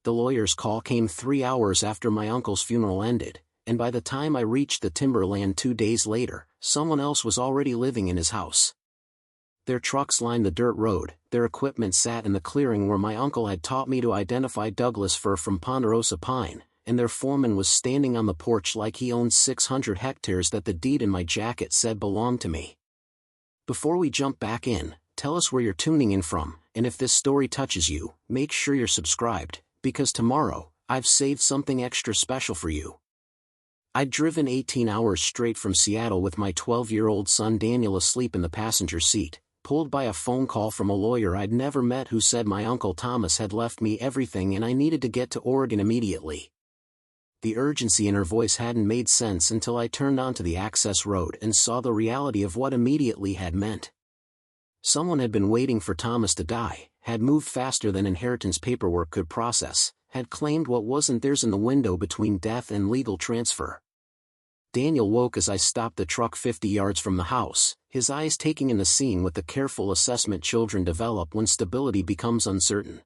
The lawyer's call came 3 hours after my uncle's funeral ended, and by the time I reached the timberland 2 days later, someone else was already living in his house. Their trucks lined the dirt road, their equipment sat in the clearing where my uncle had taught me to identify Douglas fir from ponderosa pine, and their foreman was standing on the porch like he owned 600 hectares that the deed in my jacket said belonged to me. Before we jump back in, tell us where you're tuning in from, and if this story touches you, make sure you're subscribed, because tomorrow, I've saved something extra special for you. I'd driven 18 hours straight from Seattle with my 12-year-old son Daniel asleep in the passenger seat, pulled by a phone call from a lawyer I'd never met who said my Uncle Thomas had left me everything and I needed to get to Oregon immediately. The urgency in her voice hadn't made sense until I turned onto the access road and saw the reality of what immediately had meant. Someone had been waiting for Thomas to die, had moved faster than inheritance paperwork could process, had claimed what wasn't theirs in the window between death and legal transfer. Daniel woke as I stopped the truck 50 yards from the house, his eyes taking in the scene with the careful assessment children develop when stability becomes uncertain.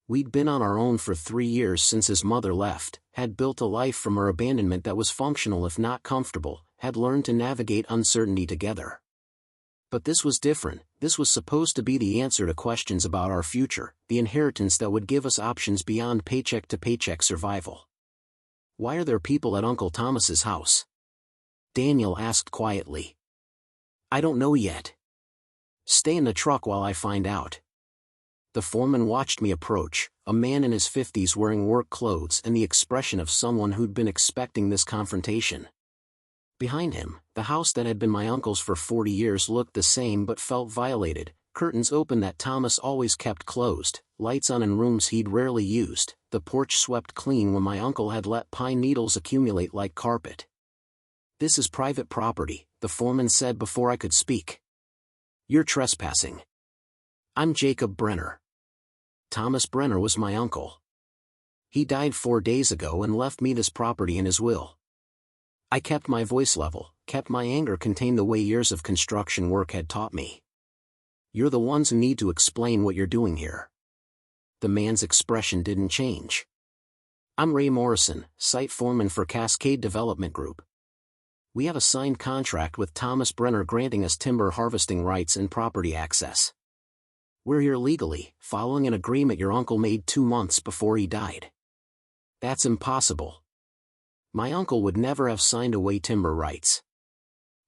We'd been on our own for 3 years since his mother left, had built a life from her abandonment that was functional if not comfortable, had learned to navigate uncertainty together. But this was different. This was supposed to be the answer to questions about our future, the inheritance that would give us options beyond paycheck-to-paycheck survival. "Why are there people at Uncle Thomas's house?" Daniel asked quietly. "I don't know yet. Stay in the truck while I find out." The foreman watched me approach, a man in his 50s wearing work clothes and the expression of someone who'd been expecting this confrontation. Behind him, the house that had been my uncle's for 40 years looked the same but felt violated, curtains open that Thomas always kept closed, lights on in rooms he'd rarely used, the porch swept clean when my uncle had let pine needles accumulate like carpet. "This is private property," the foreman said before I could speak. "You're trespassing." "I'm Jacob Brenner." Thomas Brenner was my uncle. He died 4 days ago and left me this property in his will. I kept my voice level, kept my anger contained the way years of construction work had taught me. "You're the ones who need to explain what you're doing here." The man's expression didn't change. "I'm Ray Morrison, site foreman for Cascade Development Group. We have a signed contract with Thomas Brenner granting us timber harvesting rights and property access. We're here legally, following an agreement your uncle made 2 months before he died." "That's impossible. My uncle would never have signed away timber rights."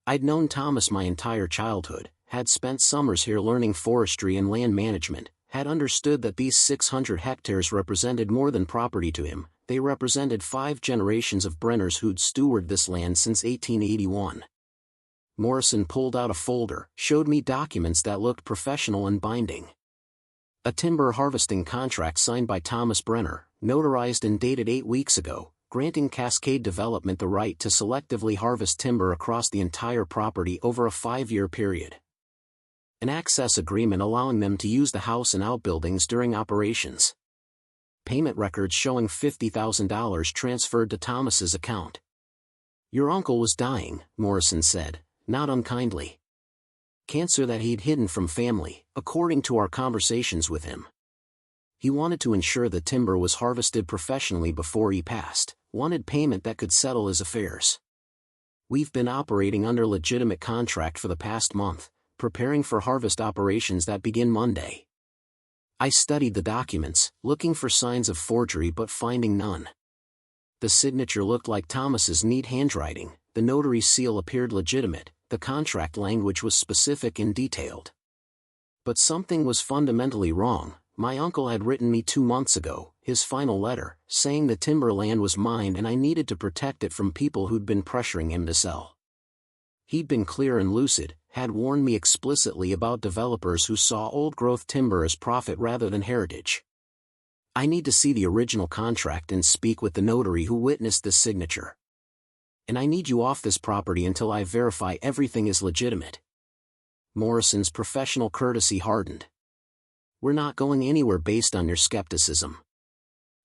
I'd known Thomas my entire childhood, had spent summers here learning forestry and land management, had understood that these 600 hectares represented more than property to him. They represented 5 generations of Brenners who'd stewarded this land since 1881. Morrison pulled out a folder, showed me documents that looked professional and binding. A timber harvesting contract signed by Thomas Brenner, notarized and dated 8 weeks ago, granting Cascade Development the right to selectively harvest timber across the entire property over a 5-year period. An access agreement allowing them to use the house and outbuildings during operations. Payment records showing $50,000 transferred to Thomas's account. "Your uncle was dying," Morrison said, not unkindly. "Cancer that he'd hidden from family, according to our conversations with him. He wanted to ensure the timber was harvested professionally before he passed, wanted payment that could settle his affairs. We've been operating under legitimate contract for the past month, preparing for harvest operations that begin Monday." I studied the documents, looking for signs of forgery but finding none. The signature looked like Thomas's neat handwriting, the notary's seal appeared legitimate, the contract language was specific and detailed. But something was fundamentally wrong. My uncle had written me 2 months ago, his final letter, saying the timberland was mine and I needed to protect it from people who'd been pressuring him to sell. He'd been clear and lucid, had warned me explicitly about developers who saw old-growth timber as profit rather than heritage. I need to see the original contract and speak with the notary who witnessed this signature. And I need you off this property until I verify everything is legitimate. Morrison's professional courtesy hardened. "We're not going anywhere based on your skepticism.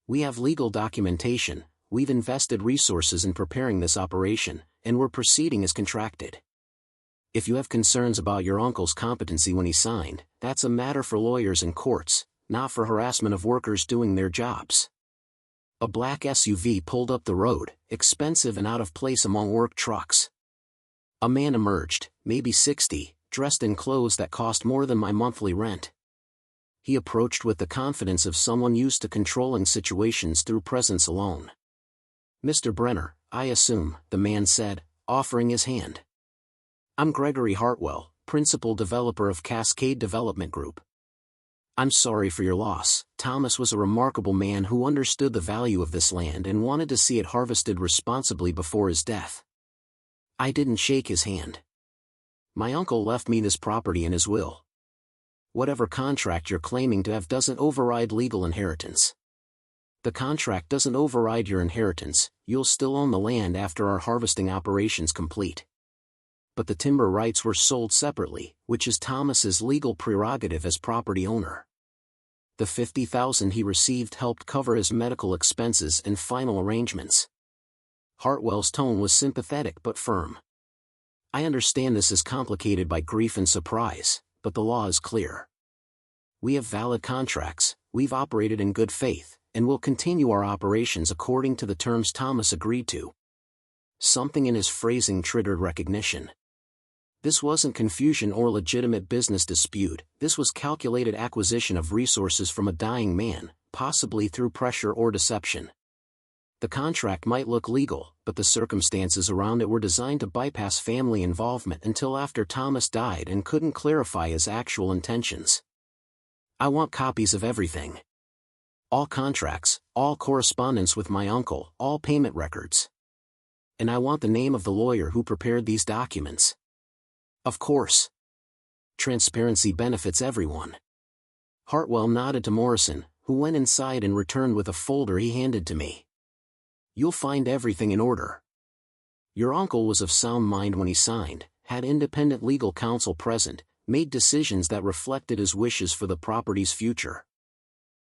We have legal documentation, we've invested resources in preparing this operation, and we're proceeding as contracted. If you have concerns about your uncle's competency when he signed, that's a matter for lawyers and courts, not for harassment of workers doing their jobs." A black SUV pulled up the road, expensive and out of place among work trucks. A man emerged, maybe 60, dressed in clothes that cost more than my monthly rent. He approached with the confidence of someone used to controlling situations through presence alone. "Mr. Brenner, I assume," the man said, offering his hand. "I'm Gregory Hartwell, principal developer of Cascade Development Group." "I'm sorry for your loss." Thomas was a remarkable man who understood the value of this land and wanted to see it harvested responsibly before his death. I didn't shake his hand. "My uncle left me this property in his will. Whatever contract you're claiming to have doesn't override legal inheritance. The contract doesn't override your inheritance, you'll still own the land after our harvesting operations complete. But the timber rights were sold separately, which is Thomas's legal prerogative as property owner. The $50,000 he received helped cover his medical expenses and final arrangements." Hartwell's tone was sympathetic but firm. "I understand this is complicated by grief and surprise, but the law is clear. We have valid contracts, we've operated in good faith, and will continue our operations according to the terms Thomas agreed to." Something in his phrasing triggered recognition. This wasn't confusion or legitimate business dispute, this was calculated acquisition of resources from a dying man, possibly through pressure or deception. The contract might look legal, but the circumstances around it were designed to bypass family involvement until after Thomas died and couldn't clarify his actual intentions. "I want copies of everything. All contracts, all correspondence with my uncle, all payment records. And I want the name of the lawyer who prepared these documents." "Of course. Transparency benefits everyone." Hartwell nodded to Morrison, who went inside and returned with a folder he handed to me. "You'll find everything in order. Your uncle was of sound mind when he signed, had independent legal counsel present, made decisions that reflected his wishes for the property's future.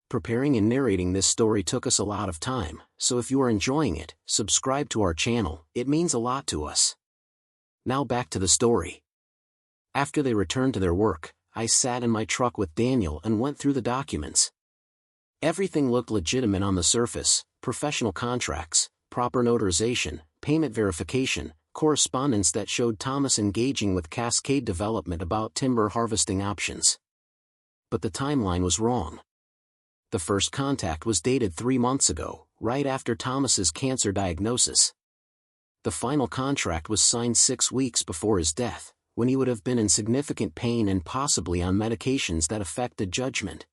Preparing and narrating this story took us a lot of time, so if you are enjoying it, subscribe to our channel, it means a lot to us. Now back to the story. After they returned to their work, I sat in my truck with Daniel and went through the documents. Everything looked legitimate on the surface: professional contracts, proper notarization, payment verification, correspondence that showed Thomas engaging with Cascade Development about timber harvesting options. But the timeline was wrong. The first contact was dated 3 months ago, right after Thomas's cancer diagnosis. The final contract was signed 6 weeks before his death, when he would have been in significant pain and possibly on medications that affected judgment.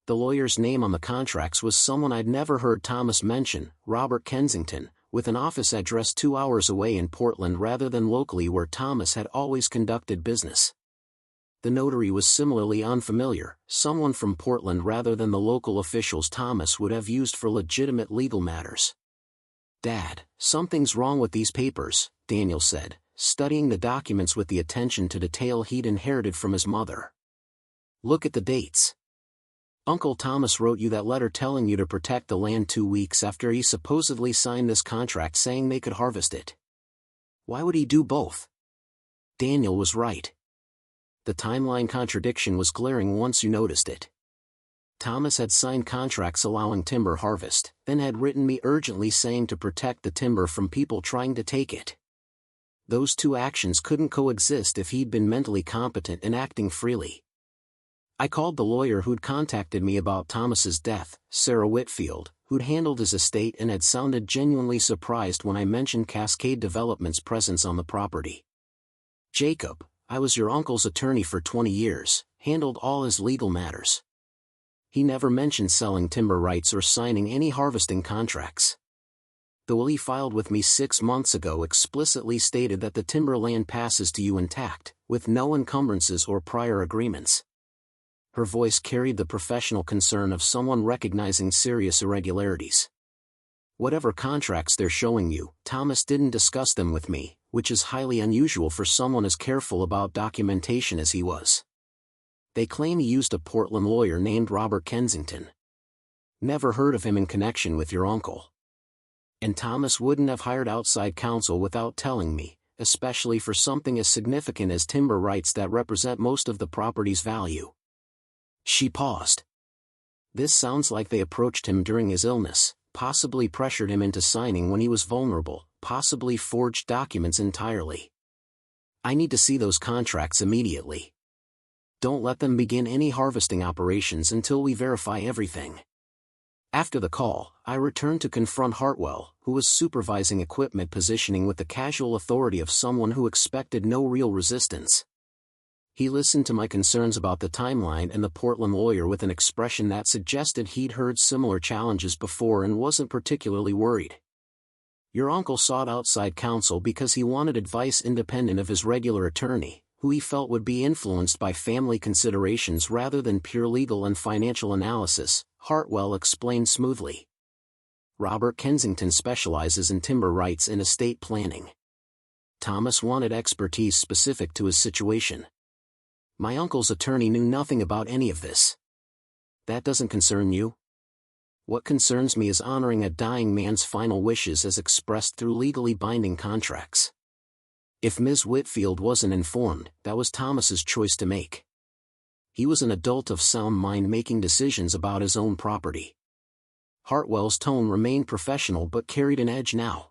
The lawyer's name on the contracts was someone I'd never heard Thomas mention, Robert Kensington, with an office address 2 hours away in Portland rather than locally where Thomas had always conducted business. The notary was similarly unfamiliar, someone from Portland rather than the local officials Thomas would have used for legitimate legal matters. "Dad, something's wrong with these papers," Daniel said, studying the documents with the attention to detail he'd inherited from his mother. "Look at the dates. Uncle Thomas wrote you that letter telling you to protect the land 2 weeks after he supposedly signed this contract saying they could harvest it. Why would he do both?" Daniel was right. The timeline contradiction was glaring once you noticed it. Thomas had signed contracts allowing timber harvest, then had written me urgently saying to protect the timber from people trying to take it. Those two actions couldn't coexist if he'd been mentally competent and acting freely. I called the lawyer who'd contacted me about Thomas's death, Sarah Whitfield, who'd handled his estate and had sounded genuinely surprised when I mentioned Cascade Development's presence on the property. "Jacob, I was your uncle's attorney for 20 years, handled all his legal matters. He never mentioned selling timber rights or signing any harvesting contracts. The will he filed with me 6 months ago explicitly stated that the timber land passes to you intact, with no encumbrances or prior agreements." Her voice carried the professional concern of someone recognizing serious irregularities. "Whatever contracts they're showing you, Thomas didn't discuss them with me, which is highly unusual for someone as careful about documentation as he was. They claim he used a Portland lawyer named Robert Kensington. Never heard of him in connection with your uncle. And Thomas wouldn't have hired outside counsel without telling me, especially for something as significant as timber rights that represent most of the property's value." She paused. "This sounds like they approached him during his illness," possibly pressured him into signing when he was vulnerable, possibly forged documents entirely. I need to see those contracts immediately. Don't let them begin any harvesting operations until we verify everything. After the call, I returned to confront Hartwell, who was supervising equipment positioning with the casual authority of someone who expected no real resistance. He listened to my concerns about the timeline and the Portland lawyer with an expression that suggested he'd heard similar challenges before and wasn't particularly worried. Your uncle sought outside counsel because he wanted advice independent of his regular attorney, who he felt would be influenced by family considerations rather than pure legal and financial analysis, Hartwell explained smoothly. Robert Kensington specializes in timber rights and estate planning. Thomas wanted expertise specific to his situation. My uncle's attorney knew nothing about any of this. That doesn't concern you? What concerns me is honoring a dying man's final wishes as expressed through legally binding contracts. If Ms. Whitfield wasn't informed, that was Thomas's choice to make. He was an adult of sound mind making decisions about his own property. Hartwell's tone remained professional but carried an edge now.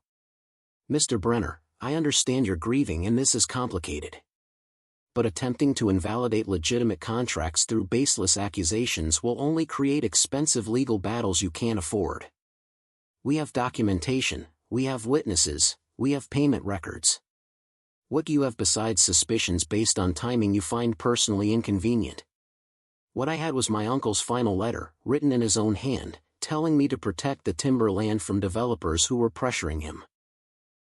Mr. Brenner, I understand you're grieving and this is complicated. But attempting to invalidate legitimate contracts through baseless accusations will only create expensive legal battles you can't afford. We have documentation, we have witnesses, we have payment records. What do you have besides suspicions based on timing you find personally inconvenient? What I had was my uncle's final letter, written in his own hand, telling me to protect the timber land from developers who were pressuring him.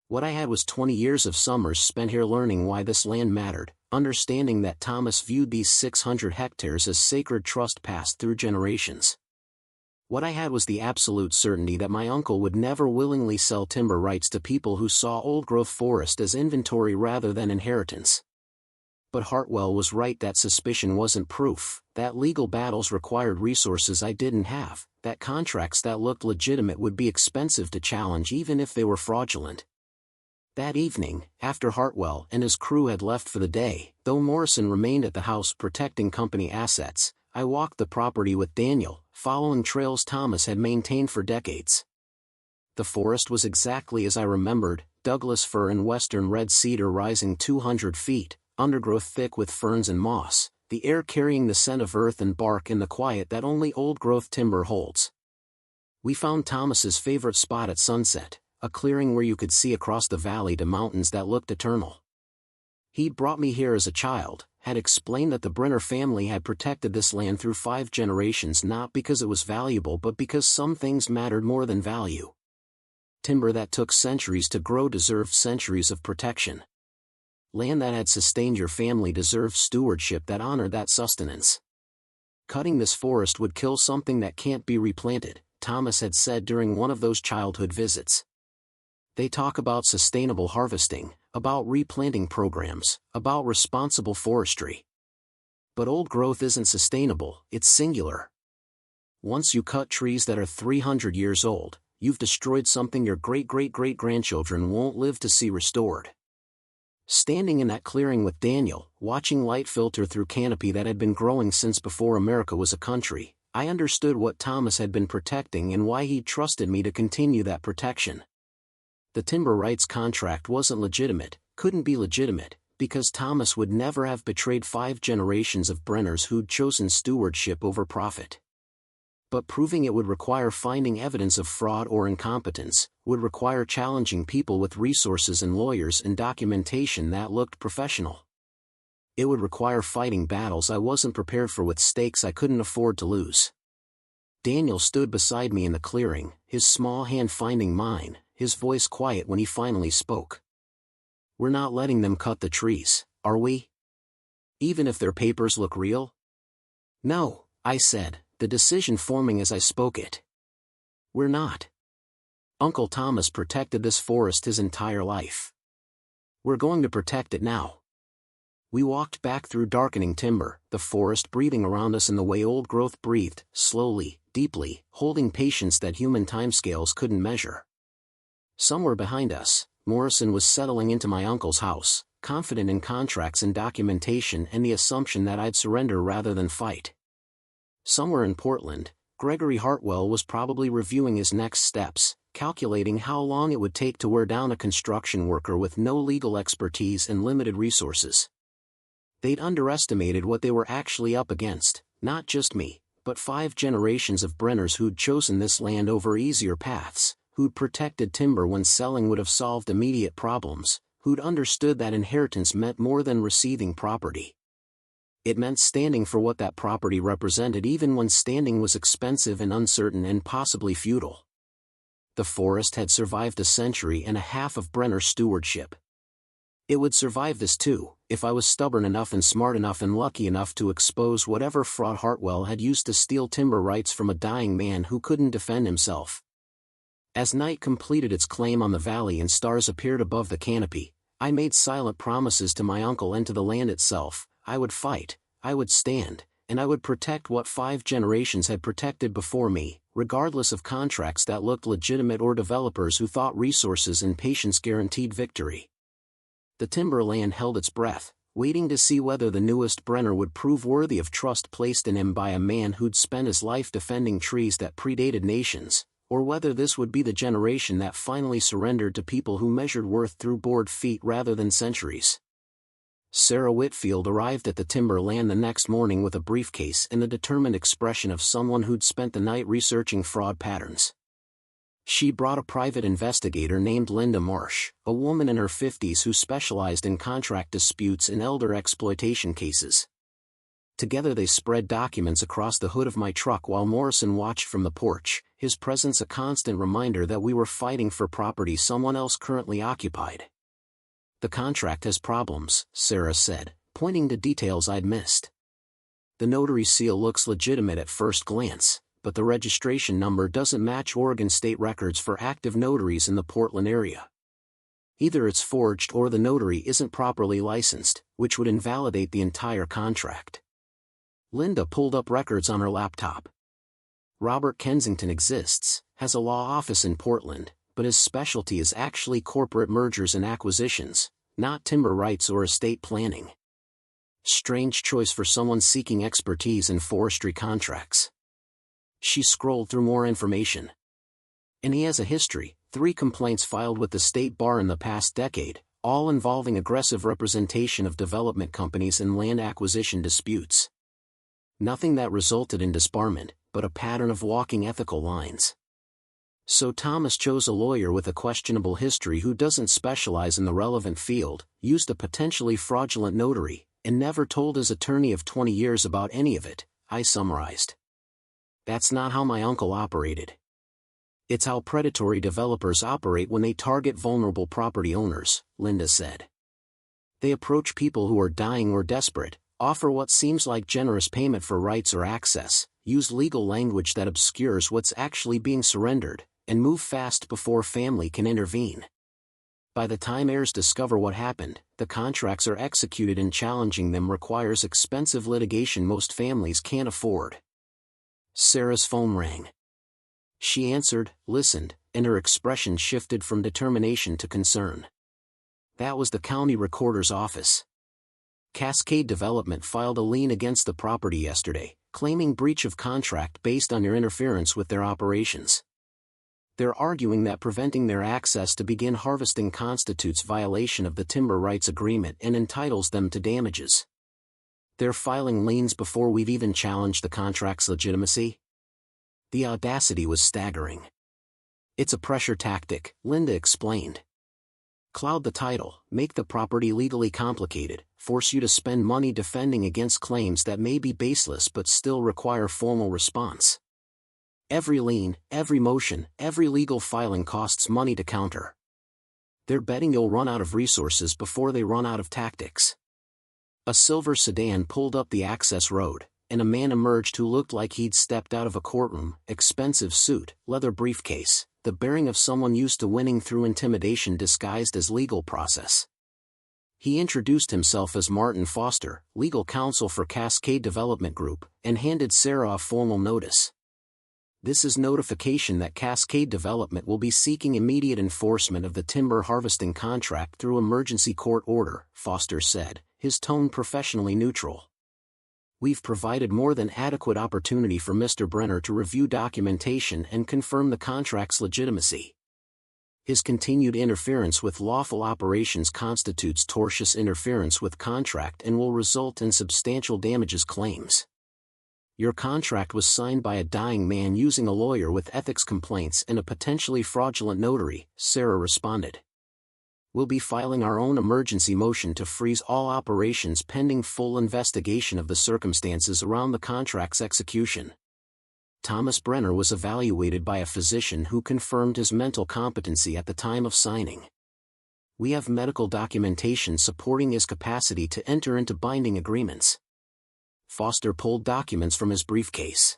What I had was 20 years of summers spent here learning why this land mattered, understanding that Thomas viewed these 600 hectares as sacred trust passed through generations. What I had was the absolute certainty that my uncle would never willingly sell timber rights to people who saw old-growth forest as inventory rather than inheritance. But Hartwell was right that suspicion wasn't proof, that legal battles required resources I didn't have, that contracts that looked legitimate would be expensive to challenge even if they were fraudulent. That evening, after Hartwell and his crew had left for the day, though Morrison remained at the house protecting company assets, I walked the property with Daniel, following trails Thomas had maintained for decades. The forest was exactly as I remembered, Douglas fir and western red cedar rising 200 feet, undergrowth thick with ferns and moss, the air carrying the scent of earth and bark and the quiet that only old-growth timber holds. We found Thomas's favorite spot at sunset, a clearing where you could see across the valley to mountains that looked eternal. He'd brought me here as a child, had explained that the Brenner family had protected this land through 5 generations not because it was valuable but because some things mattered more than value. Timber that took centuries to grow deserved centuries of protection. Land that had sustained your family deserved stewardship that honored that sustenance. Cutting this forest would kill something that can't be replanted, Thomas had said during one of those childhood visits. They talk about sustainable harvesting, about replanting programs, about responsible forestry. But old growth isn't sustainable, it's singular. Once you cut trees that are 300 years old, you've destroyed something your great-great-great-grandchildren won't live to see restored. Standing in that clearing with Daniel, watching light filter through canopy that had been growing since before America was a country, I understood what Thomas had been protecting and why he'd trusted me to continue that protection. The timber rights contract wasn't legitimate, couldn't be legitimate, because Thomas would never have betrayed 5 generations of Brenners who'd chosen stewardship over profit. But proving it would require finding evidence of fraud or incompetence, would require challenging people with resources and lawyers and documentation that looked professional. It would require fighting battles I wasn't prepared for with stakes I couldn't afford to lose. Daniel stood beside me in the clearing, his small hand finding mine, his voice quiet when he finally spoke. We're not letting them cut the trees, are we? Even if their papers look real? No, I said, the decision forming as I spoke it. We're not. Uncle Thomas protected this forest his entire life. We're going to protect it now. We walked back through darkening timber, the forest breathing around us in the way old growth breathed, slowly, deeply, holding patience that human timescales couldn't measure. Somewhere behind us, Morrison was settling into my uncle's house, confident in contracts and documentation and the assumption that I'd surrender rather than fight. Somewhere in Portland, Gregory Hartwell was probably reviewing his next steps, calculating how long it would take to wear down a construction worker with no legal expertise and limited resources. They'd underestimated what they were actually up against, not just me, but 5 generations of Brenners who'd chosen this land over easier paths, who'd protected timber when selling would have solved immediate problems, who'd understood that inheritance meant more than receiving property. It meant standing for what that property represented even when standing was expensive and uncertain and possibly futile. The forest had survived a century and a half of Brenner stewardship. It would survive this too, if I was stubborn enough and smart enough and lucky enough to expose whatever fraud Hartwell had used to steal timber rights from a dying man who couldn't defend himself. As night completed its claim on the valley and stars appeared above the canopy, I made silent promises to my uncle and to the land itself. I would fight, I would stand, and I would protect what 5 generations had protected before me, regardless of contracts that looked legitimate or developers who thought resources and patience guaranteed victory. The timberland held its breath, waiting to see whether the newest Brenner would prove worthy of trust placed in him by a man who'd spent his life defending trees that predated nations, or whether this would be the generation that finally surrendered to people who measured worth through bored feet rather than centuries. Sarah Whitfield arrived at the timberland the next morning with a briefcase and the determined expression of someone who'd spent the night researching fraud patterns. She brought a private investigator named Linda Marsh, a woman in her 50s who specialized in contract disputes and elder exploitation cases. Together they spread documents across the hood of my truck while Morrison watched from the porch, his presence a constant reminder that we were fighting for property someone else currently occupied. "The contract has problems," Sarah said, pointing to details I'd missed. "The notary seal looks legitimate at first glance, but the registration number doesn't match Oregon state records for active notaries in the Portland area. Either it's forged or the notary isn't properly licensed, which would invalidate the entire contract." Linda pulled up records on her laptop. "Robert Kensington exists, has a law office in Portland, but his specialty is actually corporate mergers and acquisitions, not timber rights or estate planning. Strange choice for someone seeking expertise in forestry contracts." She scrolled through more information. "And he has a history, 3 complaints filed with the state bar in the past decade, all involving aggressive representation of development companies in land acquisition disputes. Nothing that resulted in disbarment, but a pattern of walking ethical lines. So Thomas chose a lawyer with a questionable history who doesn't specialize in the relevant field, used a potentially fraudulent notary, and never told his attorney of 20 years about any of it," I summarized. "That's not how my uncle operated. It's how predatory developers operate when they target vulnerable property owners," Linda said. "They approach people who are dying or desperate, offer what seems like generous payment for rights or access, use legal language that obscures what's actually being surrendered, and move fast before family can intervene. By the time heirs discover what happened, the contracts are executed and challenging them requires expensive litigation most families can't afford." Sarah's phone rang. She answered, listened, and her expression shifted from determination to concern. That was the county recorder's office. "Cascade Development filed a lien against the property yesterday, claiming breach of contract based on your interference with their operations. They're arguing that preventing their access to begin harvesting constitutes violation of the timber rights agreement and entitles them to damages. They're filing liens before we've even challenged the contract's legitimacy." The audacity was staggering. "It's a pressure tactic," Linda explained. "Cloud the title, make the property legally complicated, force you to spend money defending against claims that may be baseless but still require formal response. Every lien, every motion, every legal filing costs money to counter. They're betting you'll run out of resources before they run out of tactics." A silver sedan pulled up the access road, and a man emerged who looked like he'd stepped out of a courtroom, expensive suit, leather briefcase, the bearing of someone used to winning through intimidation disguised as legal process. He introduced himself as Martin Foster, legal counsel for Cascade Development Group, and handed Sarah a formal notice. "This is notification that Cascade Development will be seeking immediate enforcement of the timber harvesting contract through emergency court order," Foster said, his tone professionally neutral. We've provided more than adequate opportunity for Mr. Brenner to review documentation and confirm the contract's legitimacy. His continued interference with lawful operations constitutes tortious interference with contract and will result in substantial damages claims. Your contract was signed by a dying man using a lawyer with ethics complaints and a potentially fraudulent notary, Sarah responded. We'll be filing our own emergency motion to freeze all operations pending full investigation of the circumstances around the contract's execution. Thomas Brenner was evaluated by a physician who confirmed his mental competency at the time of signing. We have medical documentation supporting his capacity to enter into binding agreements. Foster pulled documents from his briefcase.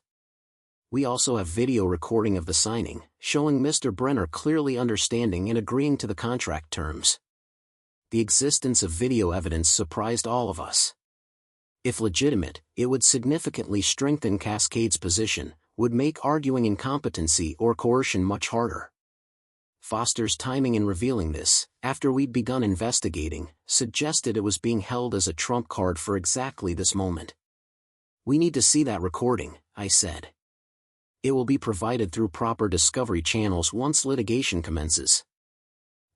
We also have video recording of the signing, showing Mr. Brenner clearly understanding and agreeing to the contract terms. The existence of video evidence surprised all of us. If legitimate, it would significantly strengthen Cascade's position, would make arguing incompetency or coercion much harder. Foster's timing in revealing this, after we'd begun investigating, suggested it was being held as a trump card for exactly this moment. We need to see that recording, I said. It will be provided through proper discovery channels once litigation commences.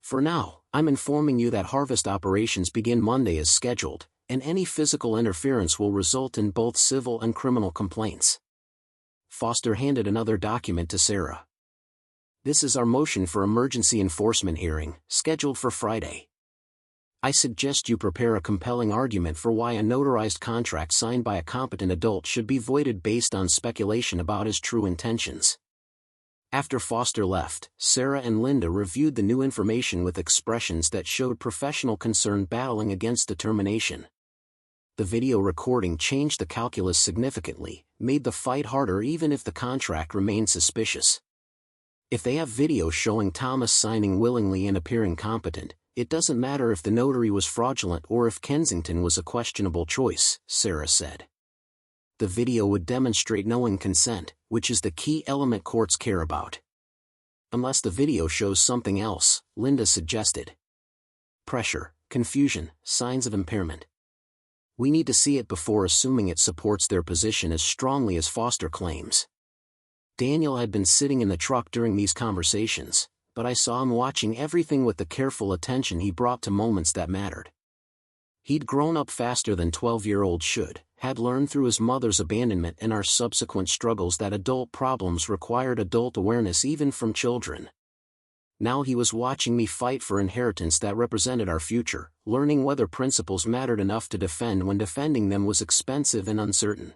For now, I'm informing you that harvest operations begin Monday as scheduled, and any physical interference will result in both civil and criminal complaints. Foster handed another document to Sarah. This is our motion for emergency enforcement hearing, scheduled for Friday. I suggest you prepare a compelling argument for why a notarized contract signed by a competent adult should be voided based on speculation about his true intentions. After Foster left, Sarah and Linda reviewed the new information with expressions that showed professional concern battling against determination. The video recording changed the calculus significantly, made the fight harder even if the contract remained suspicious. If they have video showing Thomas signing willingly and appearing competent, it doesn't matter if the notary was fraudulent or if Kensington was a questionable choice, Sarah said. The video would demonstrate knowing consent, which is the key element courts care about. Unless the video shows something else, Linda suggested. Pressure, confusion, signs of impairment. We need to see it before assuming it supports their position as strongly as Foster claims. Daniel had been sitting in the truck during these conversations, but I saw him watching everything with the careful attention he brought to moments that mattered. He'd grown up faster than 12-year-olds should, had learned through his mother's abandonment and our subsequent struggles that adult problems required adult awareness even from children. Now he was watching me fight for inheritance that represented our future, learning whether principles mattered enough to defend when defending them was expensive and uncertain.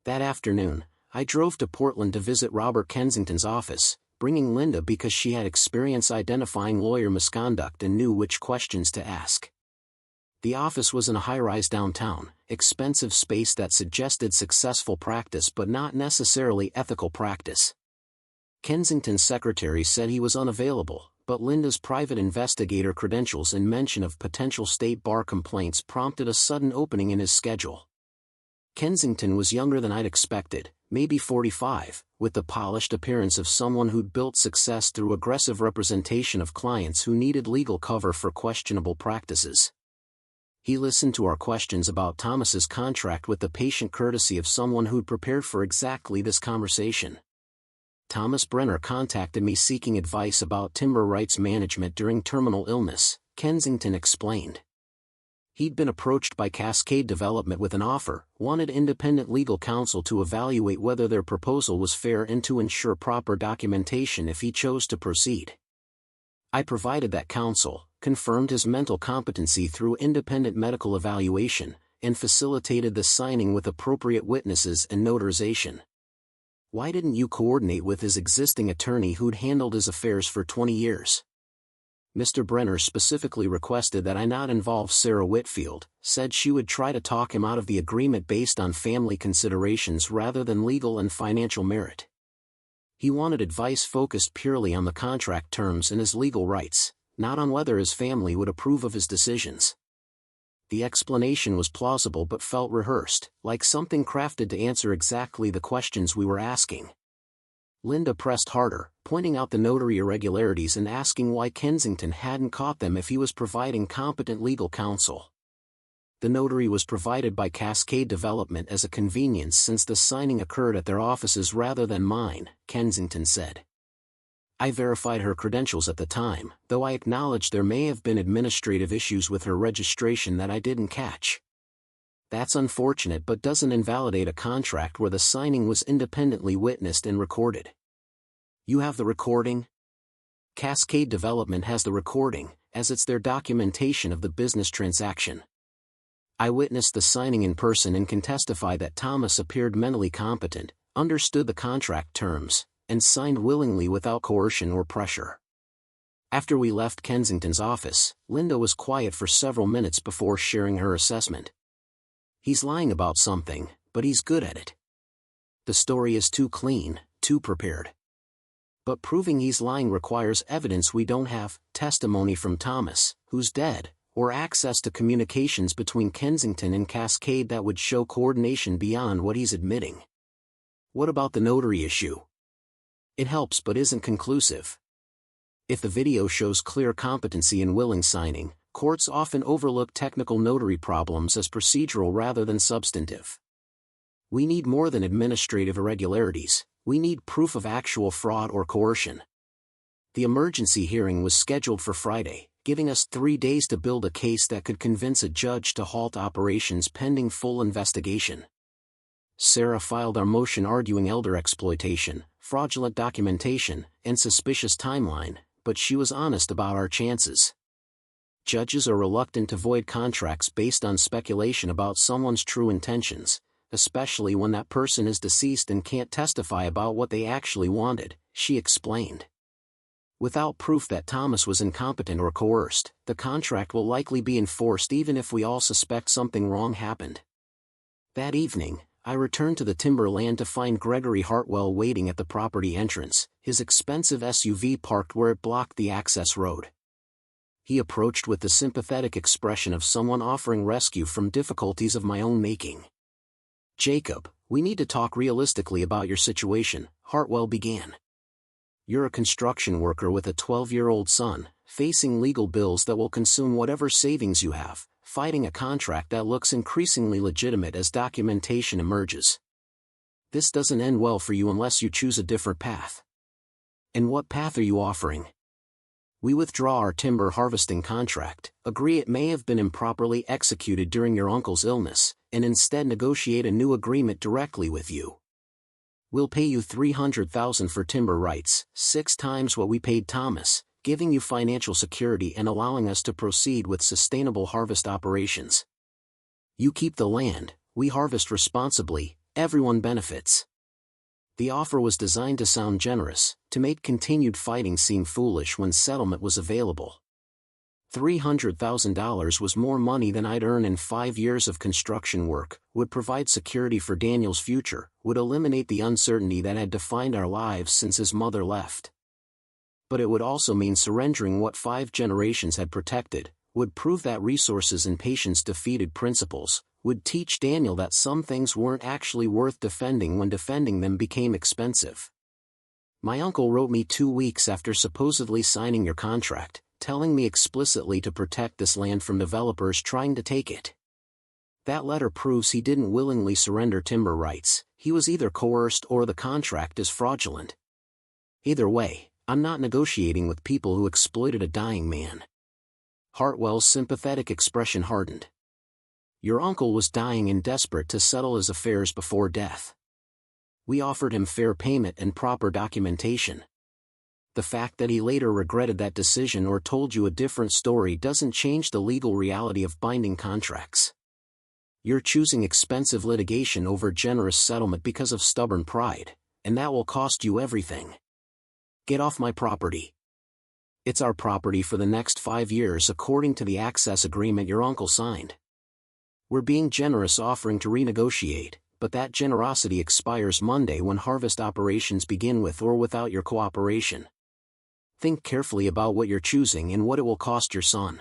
That afternoon, I drove to Portland to visit Robert Kensington's office, bringing Linda because she had experience identifying lawyer misconduct and knew which questions to ask. The office was in a high-rise downtown, expensive space that suggested successful practice but not necessarily ethical practice. Kensington's secretary said he was unavailable, but Linda's private investigator credentials and mention of potential state bar complaints prompted a sudden opening in his schedule. Kensington was younger than I'd expected, maybe 45, with the polished appearance of someone who'd built success through aggressive representation of clients who needed legal cover for questionable practices. He listened to our questions about Thomas's contract with the patient courtesy of someone who'd prepared for exactly this conversation. Thomas Brenner contacted me seeking advice about timber rights management during terminal illness, Kensington explained. He'd been approached by Cascade Development with an offer, wanted independent legal counsel to evaluate whether their proposal was fair and to ensure proper documentation if he chose to proceed. I provided that counsel, confirmed his mental competency through independent medical evaluation, and facilitated the signing with appropriate witnesses and notarization. Why didn't you coordinate with his existing attorney who'd handled his affairs for 20 years? Mr. Brenner specifically requested that I not involve Sarah Whitfield, said she would try to talk him out of the agreement based on family considerations rather than legal and financial merit. He wanted advice focused purely on the contract terms and his legal rights, not on whether his family would approve of his decisions. The explanation was plausible but felt rehearsed, like something crafted to answer exactly the questions we were asking. Linda pressed harder, pointing out the notary irregularities and asking why Kensington hadn't caught them if he was providing competent legal counsel. The notary was provided by Cascade Development as a convenience since the signing occurred at their offices rather than mine, Kensington said. I verified her credentials at the time, though I acknowledged there may have been administrative issues with her registration that I didn't catch. That's unfortunate but doesn't invalidate a contract where the signing was independently witnessed and recorded. You have the recording? Cascade Development has the recording, as it's their documentation of the business transaction. I witnessed the signing in person and can testify that Thomas appeared mentally competent, understood the contract terms, and signed willingly without coercion or pressure. After we left Kensington's office, Linda was quiet for several minutes before sharing her assessment. He's lying about something, but he's good at it. The story is too clean, too prepared. But proving he's lying requires evidence we don't have, testimony from Thomas, who's dead, or access to communications between Kensington and Cascade that would show coordination beyond what he's admitting. What about the notary issue? It helps but isn't conclusive. If the video shows clear competency in willing signing, courts often overlook technical notary problems as procedural rather than substantive. We need more than administrative irregularities, we need proof of actual fraud or coercion. The emergency hearing was scheduled for Friday, giving us 3 days to build a case that could convince a judge to halt operations pending full investigation. Sarah filed our motion arguing elder exploitation, fraudulent documentation, and suspicious timeline, but she was honest about our chances. Judges are reluctant to void contracts based on speculation about someone's true intentions, especially when that person is deceased and can't testify about what they actually wanted, she explained. Without proof that Thomas was incompetent or coerced, the contract will likely be enforced even if we all suspect something wrong happened. That evening, I returned to the timberland to find Gregory Hartwell waiting at the property entrance, his expensive SUV parked where it blocked the access road. He approached with the sympathetic expression of someone offering rescue from difficulties of my own making. "Jacob, we need to talk realistically about your situation," Hartwell began. "You're a construction worker with a 12-year-old son, facing legal bills that will consume whatever savings you have, fighting a contract that looks increasingly legitimate as documentation emerges. This doesn't end well for you unless you choose a different path. And what path are you offering? We withdraw our timber harvesting contract, agree it may have been improperly executed during your uncle's illness, and instead negotiate a new agreement directly with you. We'll pay you $300,000 for timber rights, 6 times what we paid Thomas, giving you financial security and allowing us to proceed with sustainable harvest operations. You keep the land, we harvest responsibly, everyone benefits." The offer was designed to sound generous, to make continued fighting seem foolish when settlement was available. $300,000 was more money than I'd earn in 5 years of construction work, would provide security for Daniel's future, would eliminate the uncertainty that had defined our lives since his mother left. But it would also mean surrendering what 5 generations had protected, would prove that resources and patience defeated principles, would teach Daniel that some things weren't actually worth defending when defending them became expensive. My uncle wrote me 2 weeks after supposedly signing your contract, telling me explicitly to protect this land from developers trying to take it. That letter proves he didn't willingly surrender timber rights, he was either coerced or the contract is fraudulent. Either way, I'm not negotiating with people who exploited a dying man. Hartwell's sympathetic expression hardened. Your uncle was dying and desperate to settle his affairs before death. We offered him fair payment and proper documentation. The fact that he later regretted that decision or told you a different story doesn't change the legal reality of binding contracts. You're choosing expensive litigation over generous settlement because of stubborn pride, and that will cost you everything. Get off my property. It's our property for the next 5 years according to the access agreement your uncle signed. We're being generous offering to renegotiate, but that generosity expires Monday when harvest operations begin with or without your cooperation. Think carefully about what you're choosing and what it will cost your son."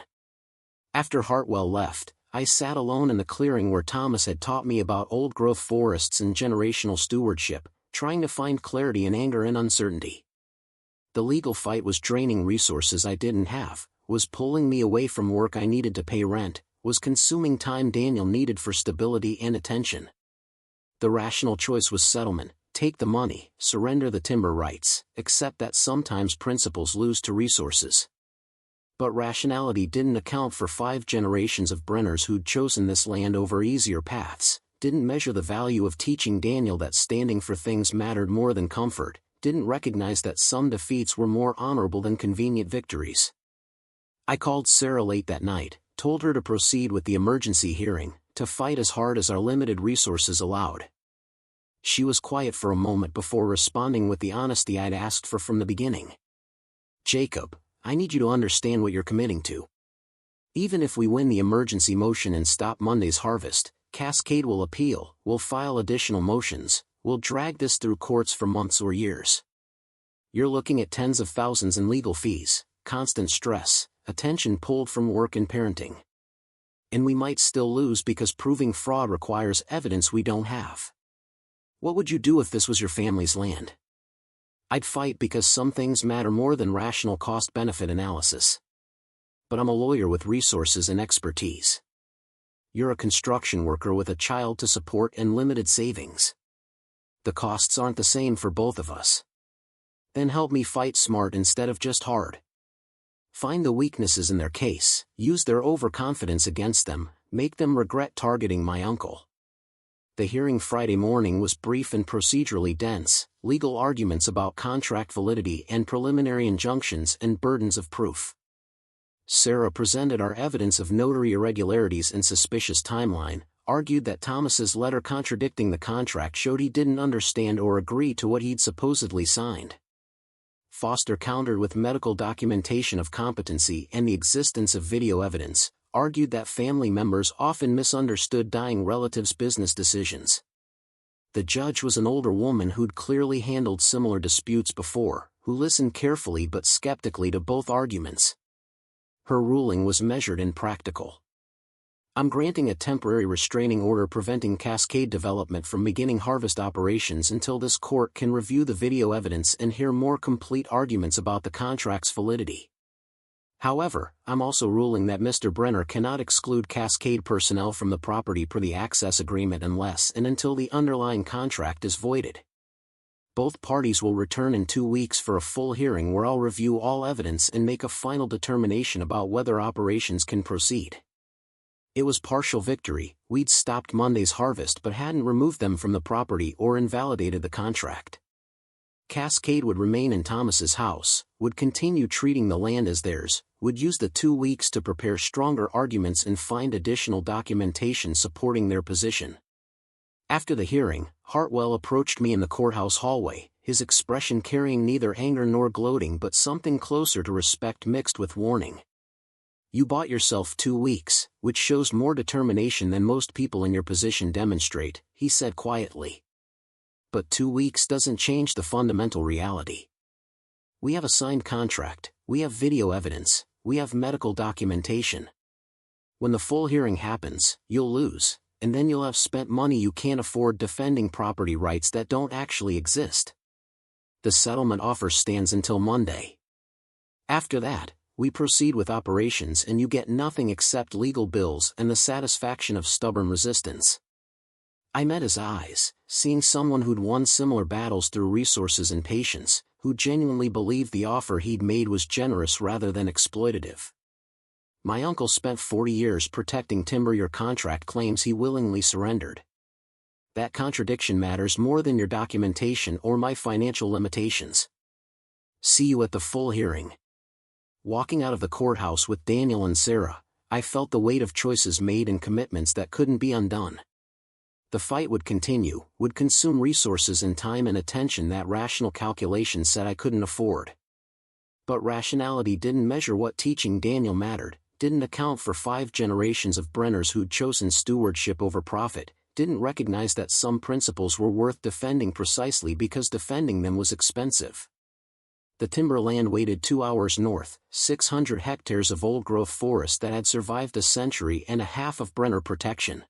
After Hartwell left, I sat alone in the clearing where Thomas had taught me about old-growth forests and generational stewardship, trying to find clarity in anger and uncertainty. The legal fight was draining resources I didn't have, was pulling me away from work I needed to pay rent, was consuming time Daniel needed for stability and attention. The rational choice was settlement: take the money, surrender the timber rights, accept that sometimes principles lose to resources. But rationality didn't account for 5 generations of Brenners who'd chosen this land over easier paths, didn't measure the value of teaching Daniel that standing for things mattered more than comfort, didn't recognize that some defeats were more honorable than convenient victories. I called Sarah late that night, told her to proceed with the emergency hearing, to fight as hard as our limited resources allowed. She was quiet for a moment before responding with the honesty I'd asked for from the beginning. "Jacob, I need you to understand what you're committing to. Even if we win the emergency motion and stop Monday's harvest, Cascade will appeal, we'll file additional motions, we'll drag this through courts for months or years. You're looking at tens of thousands in legal fees, constant stress, attention pulled from work and parenting. And we might still lose because proving fraud requires evidence we don't have. What would you do if this was your family's land?" "I'd fight because some things matter more than rational cost-benefit analysis. But I'm a lawyer with resources and expertise. You're a construction worker with a child to support and limited savings. The costs aren't the same for both of us. Then help me fight smart instead of just hard. Find the weaknesses in their case, use their overconfidence against them, make them regret targeting my uncle." The hearing Friday morning was brief and procedurally dense, legal arguments about contract validity and preliminary injunctions and burdens of proof. Sarah presented our evidence of notary irregularities and suspicious timeline, argued that Thomas's letter contradicting the contract showed he didn't understand or agree to what he'd supposedly signed. Foster countered with medical documentation of competency and the existence of video evidence, argued that family members often misunderstood dying relatives' business decisions. The judge was an older woman who'd clearly handled similar disputes before, who listened carefully but skeptically to both arguments. Her ruling was measured and practical. "I'm granting a temporary restraining order preventing Cascade Development from beginning harvest operations until this court can review the video evidence and hear more complete arguments about the contract's validity. However, I'm also ruling that Mr. Brenner cannot exclude Cascade personnel from the property per the access agreement unless and until the underlying contract is voided. Both parties will return in 2 weeks for a full hearing where I'll review all evidence and make a final determination about whether operations can proceed." It was partial victory. We'd stopped Monday's harvest but hadn't removed them from the property or invalidated the contract. Cascade would remain in Thomas's house, would continue treating the land as theirs, would use the 2 weeks to prepare stronger arguments and find additional documentation supporting their position. After the hearing, Hartwell approached me in the courthouse hallway, his expression carrying neither anger nor gloating but something closer to respect mixed with warning. "You bought yourself 2 weeks, which shows more determination than most people in your position demonstrate," he said quietly. "But 2 weeks doesn't change the fundamental reality. We have a signed contract, we have video evidence, we have medical documentation. When the full hearing happens, you'll lose, and then you'll have spent money you can't afford defending property rights that don't actually exist. The settlement offer stands until Monday. After that, we proceed with operations and you get nothing except legal bills and the satisfaction of stubborn resistance." I met his eyes, seeing someone who'd won similar battles through resources and patience, who genuinely believed the offer he'd made was generous rather than exploitative. "My uncle spent 40 years protecting timber your contract claims he willingly surrendered. That contradiction matters more than your documentation or my financial limitations. See you at the full hearing." Walking out of the courthouse with Daniel and Sarah, I felt the weight of choices made and commitments that couldn't be undone. The fight would continue, would consume resources and time and attention that rational calculation said I couldn't afford. But rationality didn't measure what teaching Daniel mattered, didn't account for 5 generations of Brenners who'd chosen stewardship over profit, didn't recognize that some principles were worth defending precisely because defending them was expensive. The timberland waited 2 hours north, 600 hectares of old-growth forest that had survived a century and a half of Brenner protection.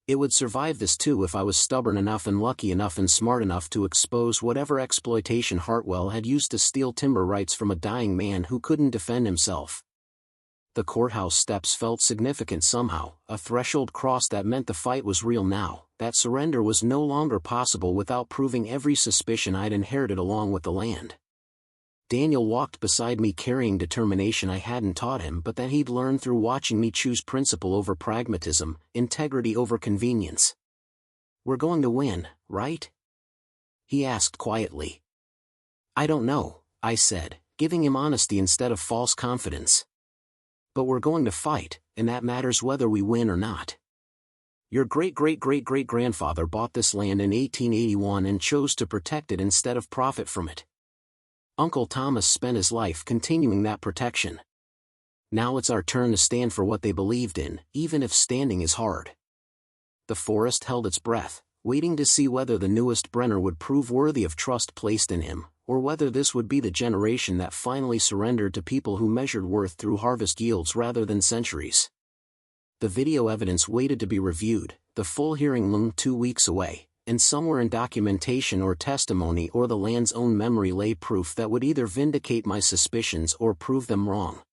It would survive this too if I was stubborn enough and lucky enough and smart enough to expose whatever exploitation Hartwell had used to steal timber rights from a dying man who couldn't defend himself. The courthouse steps felt significant somehow, a threshold crossed that meant the fight was real now, that surrender was no longer possible without proving every suspicion I'd inherited along with the land. Daniel walked beside me carrying determination I hadn't taught him but that he'd learned through watching me choose principle over pragmatism, integrity over convenience. "We're going to win, right?" he asked quietly. "I don't know," I said, giving him honesty instead of false confidence. "But we're going to fight, and that matters whether we win or not. Your great-great-great-great-grandfather bought this land in 1881 and chose to protect it instead of profit from it. Uncle Thomas spent his life continuing that protection. Now it's our turn to stand for what they believed in, even if standing is hard." The forest held its breath, waiting to see whether the newest Brenner would prove worthy of trust placed in him, or whether this would be the generation that finally surrendered to people who measured worth through harvest yields rather than centuries. The video evidence waited to be reviewed, the full hearing loomed 2 weeks away, and somewhere in documentation or testimony or the land's own memory lay proof that would either vindicate my suspicions or prove them wrong.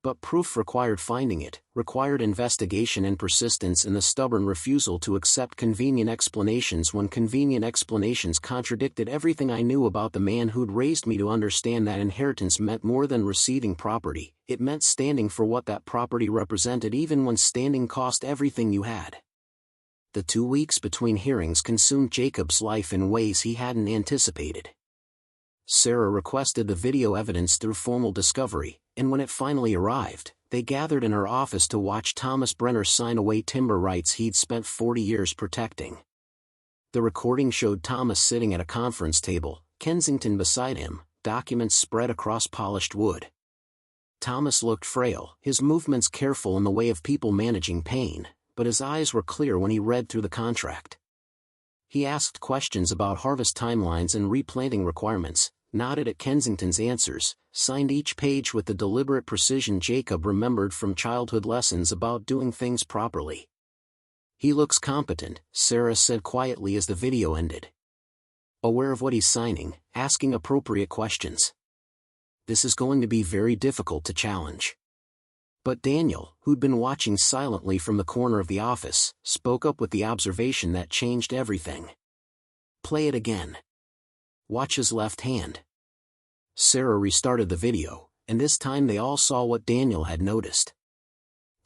But proof required finding it, required investigation and persistence in the stubborn refusal to accept convenient explanations when convenient explanations contradicted everything I knew about the man who'd raised me to understand that inheritance meant more than receiving property, it meant standing for what that property represented even when standing cost everything you had. The 2 weeks between hearings consumed Jacob's life in ways he hadn't anticipated. Sarah requested the video evidence through formal discovery, and when it finally arrived, they gathered in her office to watch Thomas Brenner sign away timber rights he'd spent 40 years protecting. The recording showed Thomas sitting at a conference table, Kensington beside him, documents spread across polished wood. Thomas looked frail, his movements careful in the way of people managing pain, but his eyes were clear when he read through the contract. He asked questions about harvest timelines and replanting requirements, nodded at Kensington's answers, signed each page with the deliberate precision Jacob remembered from childhood lessons about doing things properly. "He looks competent," Sarah said quietly as the video ended. Aware of what he's signing, asking appropriate questions. "This is going to be very difficult to challenge." But Daniel, who'd been watching silently from the corner of the office, spoke up with the observation that changed everything. "Play it again. Watch his left hand." Sarah restarted the video, and this time they all saw what Daniel had noticed.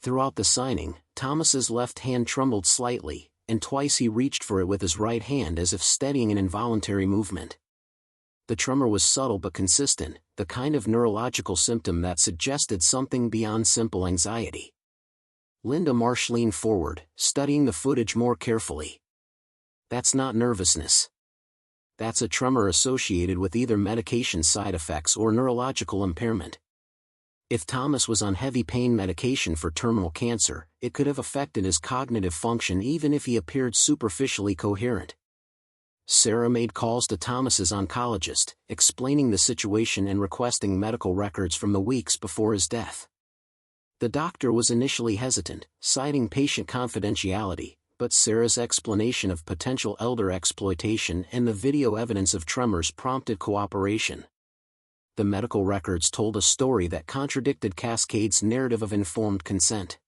Throughout the signing, Thomas's left hand trembled slightly, and twice he reached for it with his right hand as if steadying an involuntary movement. The tremor was subtle but consistent, the kind of neurological symptom that suggested something beyond simple anxiety. Linda Marsh leaned forward, studying the footage more carefully. "That's not nervousness. That's a tremor associated with either medication side effects or neurological impairment. If Thomas was on heavy pain medication for terminal cancer, it could have affected his cognitive function even if he appeared superficially coherent." Sarah made calls to Thomas's oncologist, explaining the situation and requesting medical records from the weeks before his death. The doctor was initially hesitant, citing patient confidentiality, but Sarah's explanation of potential elder exploitation and the video evidence of tremors prompted cooperation. The medical records told a story that contradicted Cascade's narrative of informed consent.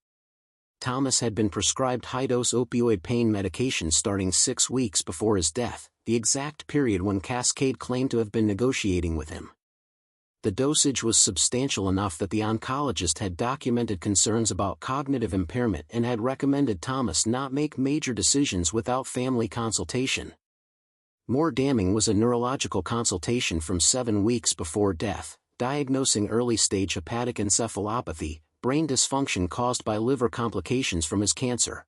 Thomas had been prescribed high-dose opioid pain medication starting 6 weeks before his death, the exact period when Cascade claimed to have been negotiating with him. The dosage was substantial enough that the oncologist had documented concerns about cognitive impairment and had recommended Thomas not make major decisions without family consultation. More damning was a neurological consultation from 7 weeks before death, diagnosing early-stage hepatic encephalopathy, brain dysfunction caused by liver complications from his cancer.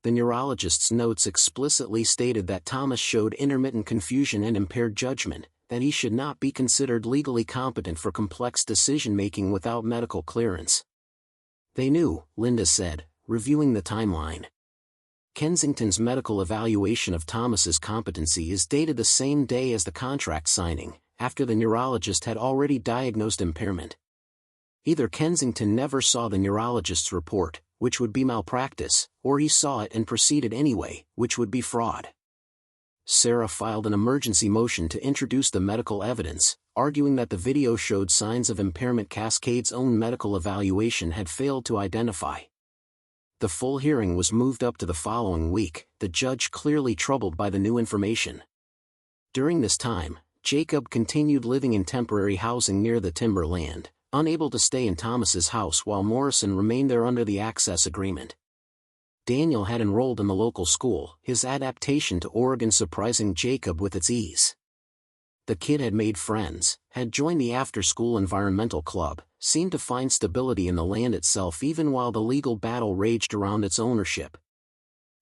The neurologist's notes explicitly stated that Thomas showed intermittent confusion and impaired judgment, that he should not be considered legally competent for complex decision-making without medical clearance. "They knew," Linda said, reviewing the timeline. Kensington's medical evaluation of Thomas's competency is dated the same day as the contract signing, after the neurologist had already diagnosed impairment. Either Kensington never saw the neurologist's report, which would be malpractice, or he saw it and proceeded anyway, which would be fraud. Sarah filed an emergency motion to introduce the medical evidence, arguing that the video showed signs of impairment Cascade's own medical evaluation had failed to identify. The full hearing was moved up to the following week, the judge clearly troubled by the new information. During this time, Jacob continued living in temporary housing near the timberland, unable to stay in Thomas's house while Morrison remained there under the access agreement. Daniel had enrolled in the local school, his adaptation to Oregon surprising Jacob with its ease. The kid had made friends, had joined the after-school environmental club, seemed to find stability in the land itself even while the legal battle raged around its ownership.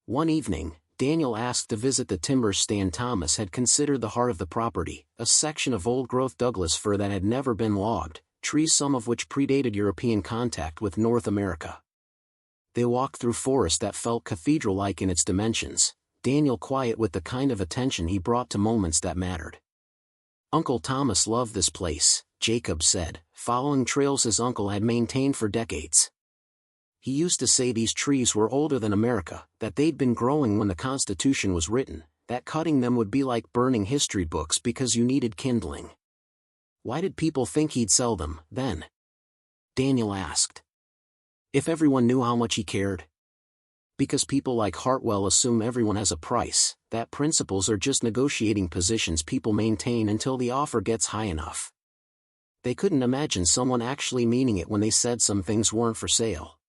One evening, Daniel asked to visit the timber stand Thomas had considered the heart of the property, a section of old-growth Douglas fir that had never been logged, trees some of which predated European contact with North America. They walked through forest that felt cathedral-like in its dimensions, Daniel quiet with the kind of attention he brought to moments that mattered. "Uncle Thomas loved this place," Jacob said, following trails his uncle had maintained for decades. "He used to say these trees were older than America, that they'd been growing when the Constitution was written, that cutting them would be like burning history books because you needed kindling." "Why did people think he'd sell them, then?" Daniel asked. "If everyone knew how much he cared?" "Because people like Hartwell assume everyone has a price, that principles are just negotiating positions people maintain until the offer gets high enough. They couldn't imagine someone actually meaning it when they said some things weren't for sale.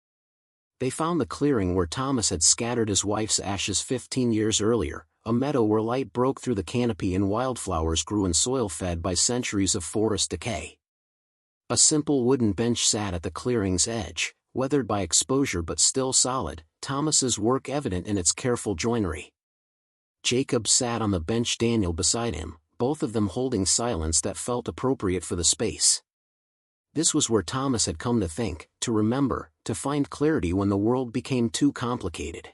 They found the clearing where Thomas had scattered his wife's ashes 15 years earlier, a meadow where light broke through the canopy and wildflowers grew in soil fed by centuries of forest decay. A simple wooden bench sat at the clearing's edge, weathered by exposure but still solid, Thomas's work evident in its careful joinery. Jacob sat on the bench, Daniel beside him, both of them holding silence that felt appropriate for the space. This was where Thomas had come to think, to remember, to find clarity when the world became too complicated.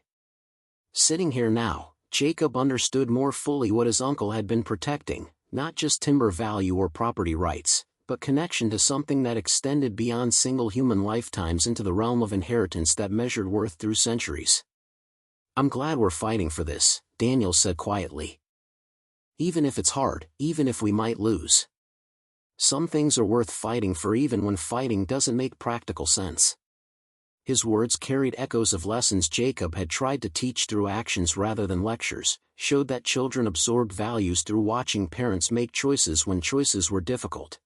Sitting here now, Jacob understood more fully what his uncle had been protecting, not just timber value or property rights, but connection to something that extended beyond single human lifetimes into the realm of inheritance that measured worth through centuries. "I'm glad we're fighting for this," Daniel said quietly. "Even if it's hard, even if we might lose. Some things are worth fighting for even when fighting doesn't make practical sense." His words carried echoes of lessons Jacob had tried to teach through actions rather than lectures, showed that children absorbed values through watching parents make choices when choices were difficult.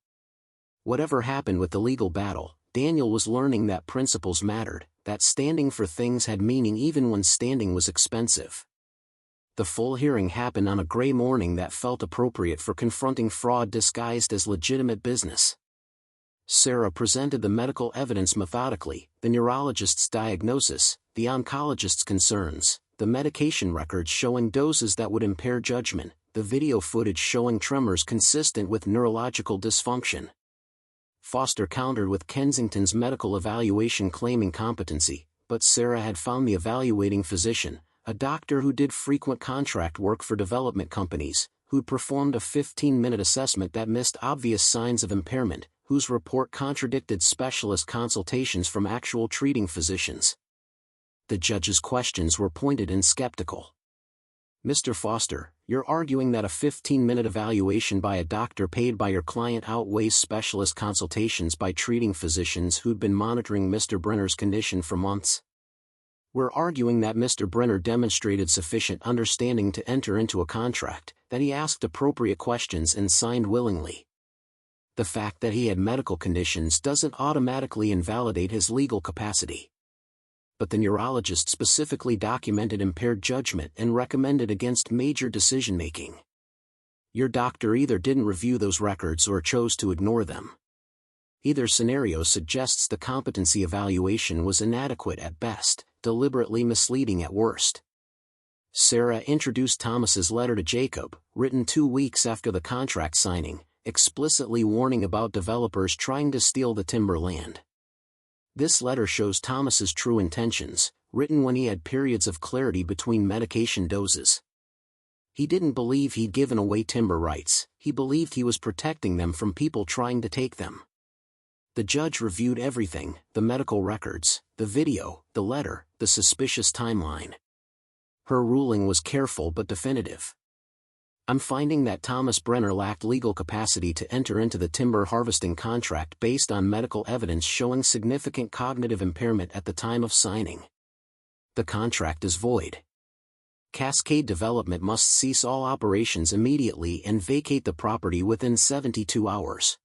Whatever happened with the legal battle, Daniel was learning that principles mattered, that standing for things had meaning even when standing was expensive. The full hearing happened on a gray morning that felt appropriate for confronting fraud disguised as legitimate business. Sarah presented the medical evidence methodically, the neurologist's diagnosis, the oncologist's concerns, the medication records showing doses that would impair judgment, the video footage showing tremors consistent with neurological dysfunction. Foster countered with Kensington's medical evaluation claiming competency, but Sarah had found the evaluating physician, a doctor who did frequent contract work for development companies, who'd performed a 15-minute assessment that missed obvious signs of impairment, whose report contradicted specialist consultations from actual treating physicians. The judge's questions were pointed and skeptical. "Mr. Foster, you're arguing that a 15-minute evaluation by a doctor paid by your client outweighs specialist consultations by treating physicians who'd been monitoring Mr. Brenner's condition for months?" "We're arguing that Mr. Brenner demonstrated sufficient understanding to enter into a contract, that he asked appropriate questions and signed willingly. The fact that he had medical conditions doesn't automatically invalidate his legal capacity. But the neurologist specifically documented impaired judgment and recommended against major decision-making. Your doctor either didn't review those records or chose to ignore them. Either scenario suggests the competency evaluation was inadequate at best, deliberately misleading at worst." Sarah introduced Thomas's letter to Jacob, written 2 weeks after the contract signing, explicitly warning about developers trying to steal the timberland. This letter shows Thomas's true intentions, written when he had periods of clarity between medication doses. He didn't believe he'd given away timber rights, he believed he was protecting them from people trying to take them. The judge reviewed everything, the medical records, the video, the letter, the suspicious timeline. Her ruling was careful but definitive. I'm finding that Thomas Brenner lacked legal capacity to enter into the timber harvesting contract based on medical evidence showing significant cognitive impairment at the time of signing. The contract is void. Cascade Development must cease all operations immediately and vacate the property within 72 hours.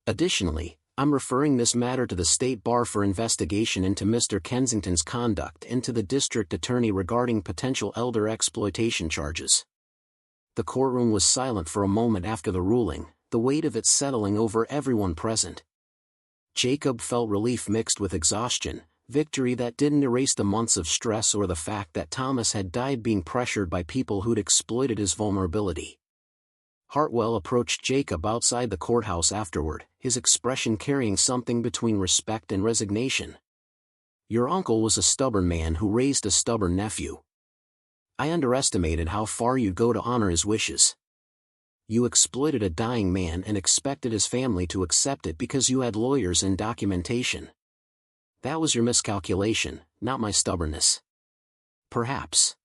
Additionally, I'm referring this matter to the State Bar for investigation into Mr. Kensington's conduct and to the District Attorney regarding potential elder exploitation charges. The courtroom was silent for a moment after the ruling, the weight of it settling over everyone present. Jacob felt relief mixed with exhaustion, victory that didn't erase the months of stress or the fact that Thomas had died being pressured by people who'd exploited his vulnerability. Hartwell approached Jacob outside the courthouse afterward, his expression carrying something between respect and resignation. "Your uncle was a stubborn man who raised a stubborn nephew. I underestimated how far you'd go to honor his wishes. You exploited a dying man and expected his family to accept it because you had lawyers and documentation. That was your miscalculation, not my stubbornness. Perhaps.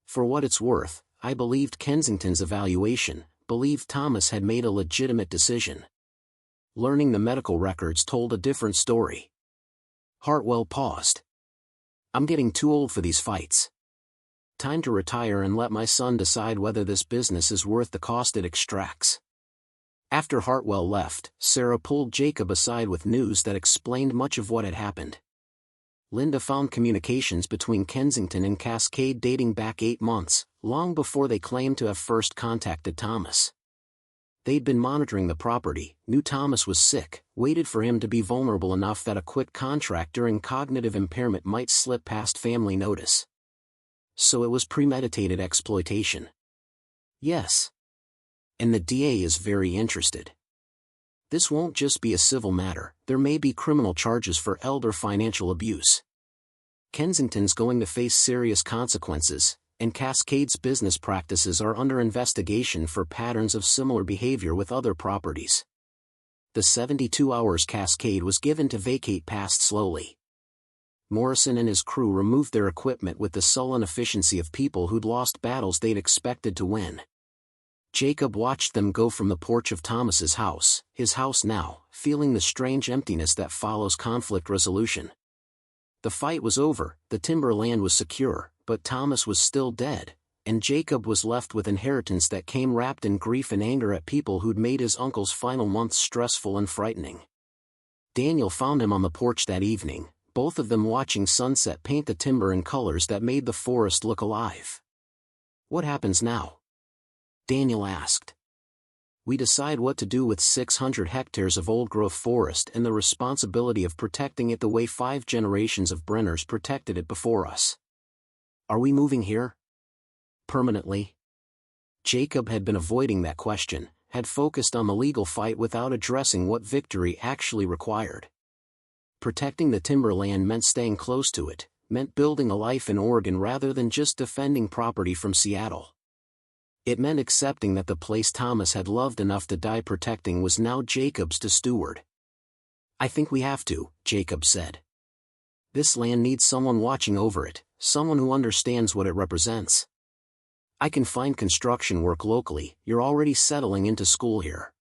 For what it's worth, I believed Kensington's evaluation, believed Thomas had made a legitimate decision. Learning the medical records told a different story." Hartwell paused. "I'm getting too old for these fights. Time to retire and let my son decide whether this business is worth the cost it extracts." After Hartwell left, Sarah pulled Jacob aside with news that explained much of what had happened. Linda found communications between Kensington and Cascade dating back 8 months, long before they claimed to have first contacted Thomas. They'd been monitoring the property, knew Thomas was sick, waited for him to be vulnerable enough that a quick contract during cognitive impairment might slip past family notice. So it was premeditated exploitation. Yes. And the DA is very interested. This won't just be a civil matter, there may be criminal charges for elder financial abuse. Kensington's going to face serious consequences, and Cascade's business practices are under investigation for patterns of similar behavior with other properties. The 72 hours Cascade was given to vacate passed slowly. Morrison and his crew removed their equipment with the sullen efficiency of people who'd lost battles they'd expected to win. Jacob watched them go from the porch of Thomas's house, his house now, feeling the strange emptiness that follows conflict resolution. The fight was over, the timber land was secure, but Thomas was still dead, and Jacob was left with inheritance that came wrapped in grief and anger at people who'd made his uncle's final months stressful and frightening. Daniel found him on the porch that evening, both of them watching sunset paint the timber in colors that made the forest look alive. "What happens now?" Daniel asked. "We decide what to do with 600 hectares of old-growth forest and the responsibility of protecting it the way 5 generations of Brenners protected it before us." "Are we moving here? Permanently?" Jacob had been avoiding that question, had focused on the legal fight without addressing what victory actually required. Protecting the timberland meant staying close to it, meant building a life in Oregon rather than just defending property from Seattle. It meant accepting that the place Thomas had loved enough to die protecting was now Jacob's to steward. "I think we have to," Jacob said. "This land needs someone watching over it, someone who understands what it represents. I can find construction work locally, you're already settling into school here.